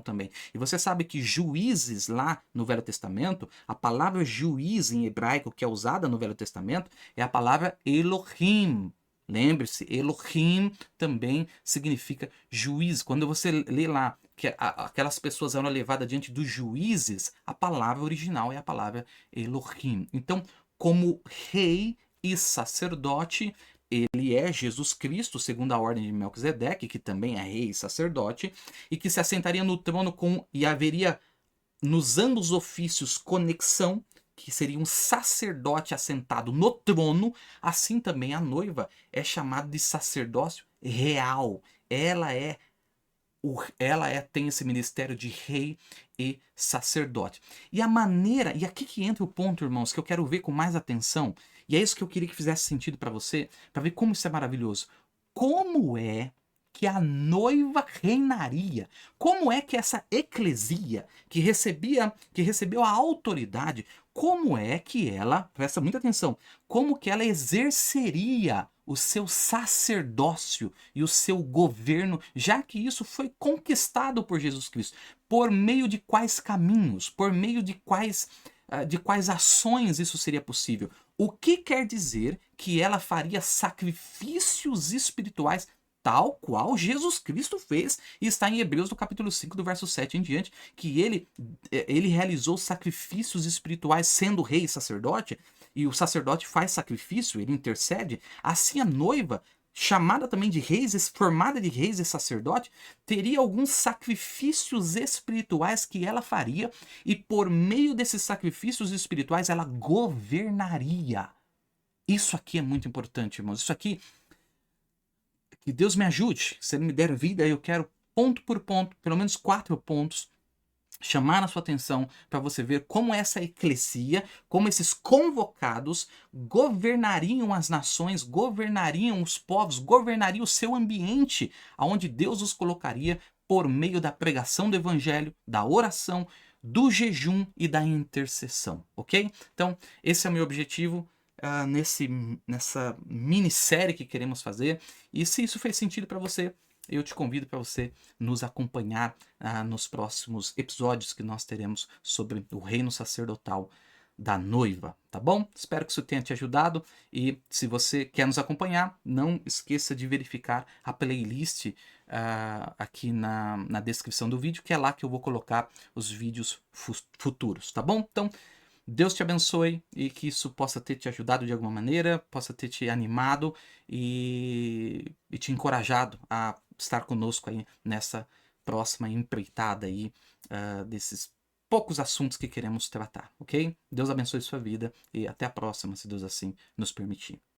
também. E você sabe que juízes lá no Velho Testamento, a palavra juiz em hebraico que é usada no Velho Testamento é a palavra Elohim. Lembre-se, Elohim também significa juiz. Quando você lê lá que aquelas pessoas eram levadas diante dos juízes, a palavra original é a palavra Elohim. Então, como rei e sacerdote, ele é Jesus Cristo, segundo a ordem de Melquisedeque, que também é rei e sacerdote, e que se assentaria no trono e haveria nos ambos ofícios conexão, que seria um sacerdote assentado no trono. Assim também a noiva é chamada de sacerdócio real. Tem esse ministério de rei e sacerdote. E a maneira, e aqui que entra o ponto, irmãos, que eu quero ver com mais atenção, e é isso que eu queria que fizesse sentido para você, para ver como isso é maravilhoso. Como é que a noiva reinaria? Como é que essa eclesia que recebeu a autoridade, como é que ela, presta muita atenção, como que ela exerceria o seu sacerdócio e o seu governo, já que isso foi conquistado por Jesus Cristo? Por meio de quais caminhos? Por meio de quais de quais ações isso seria possível. O que quer dizer que ela faria sacrifícios espirituais tal qual Jesus Cristo fez, e está em Hebreus no capítulo 5, do verso 7 em diante, que ele realizou sacrifícios espirituais sendo rei e sacerdote, e o sacerdote faz sacrifício, ele intercede, assim a noiva, chamada também de reis, formada de reis e sacerdote, teria alguns sacrifícios espirituais que ela faria, e por meio desses sacrifícios espirituais ela governaria. Isso aqui é muito importante, irmãos. Isso aqui, que Deus me ajude. Se Ele me der vida, eu quero ponto por ponto, pelo menos 4 pontos, chamar a sua atenção para você ver como essa eclesia, como esses convocados governariam as nações, governariam os povos, governariam o seu ambiente, aonde Deus os colocaria por meio da pregação do evangelho, da oração, do jejum e da intercessão, ok? Então, esse é o meu objetivo nessa minissérie que queremos fazer. E se isso fez sentido para você, eu te convido para você nos acompanhar nos próximos episódios que nós teremos sobre o reino sacerdotal da noiva, tá bom? Espero que isso tenha te ajudado, e se você quer nos acompanhar, não esqueça de verificar a playlist aqui na descrição do vídeo, que é lá que eu vou colocar os vídeos futuros, tá bom? Então, Deus te abençoe e que isso possa ter te ajudado de alguma maneira, possa ter te animado e te encorajado a estar conosco aí nessa próxima empreitada aí desses poucos assuntos que queremos tratar, ok? Deus abençoe sua vida e até a próxima, se Deus assim nos permitir.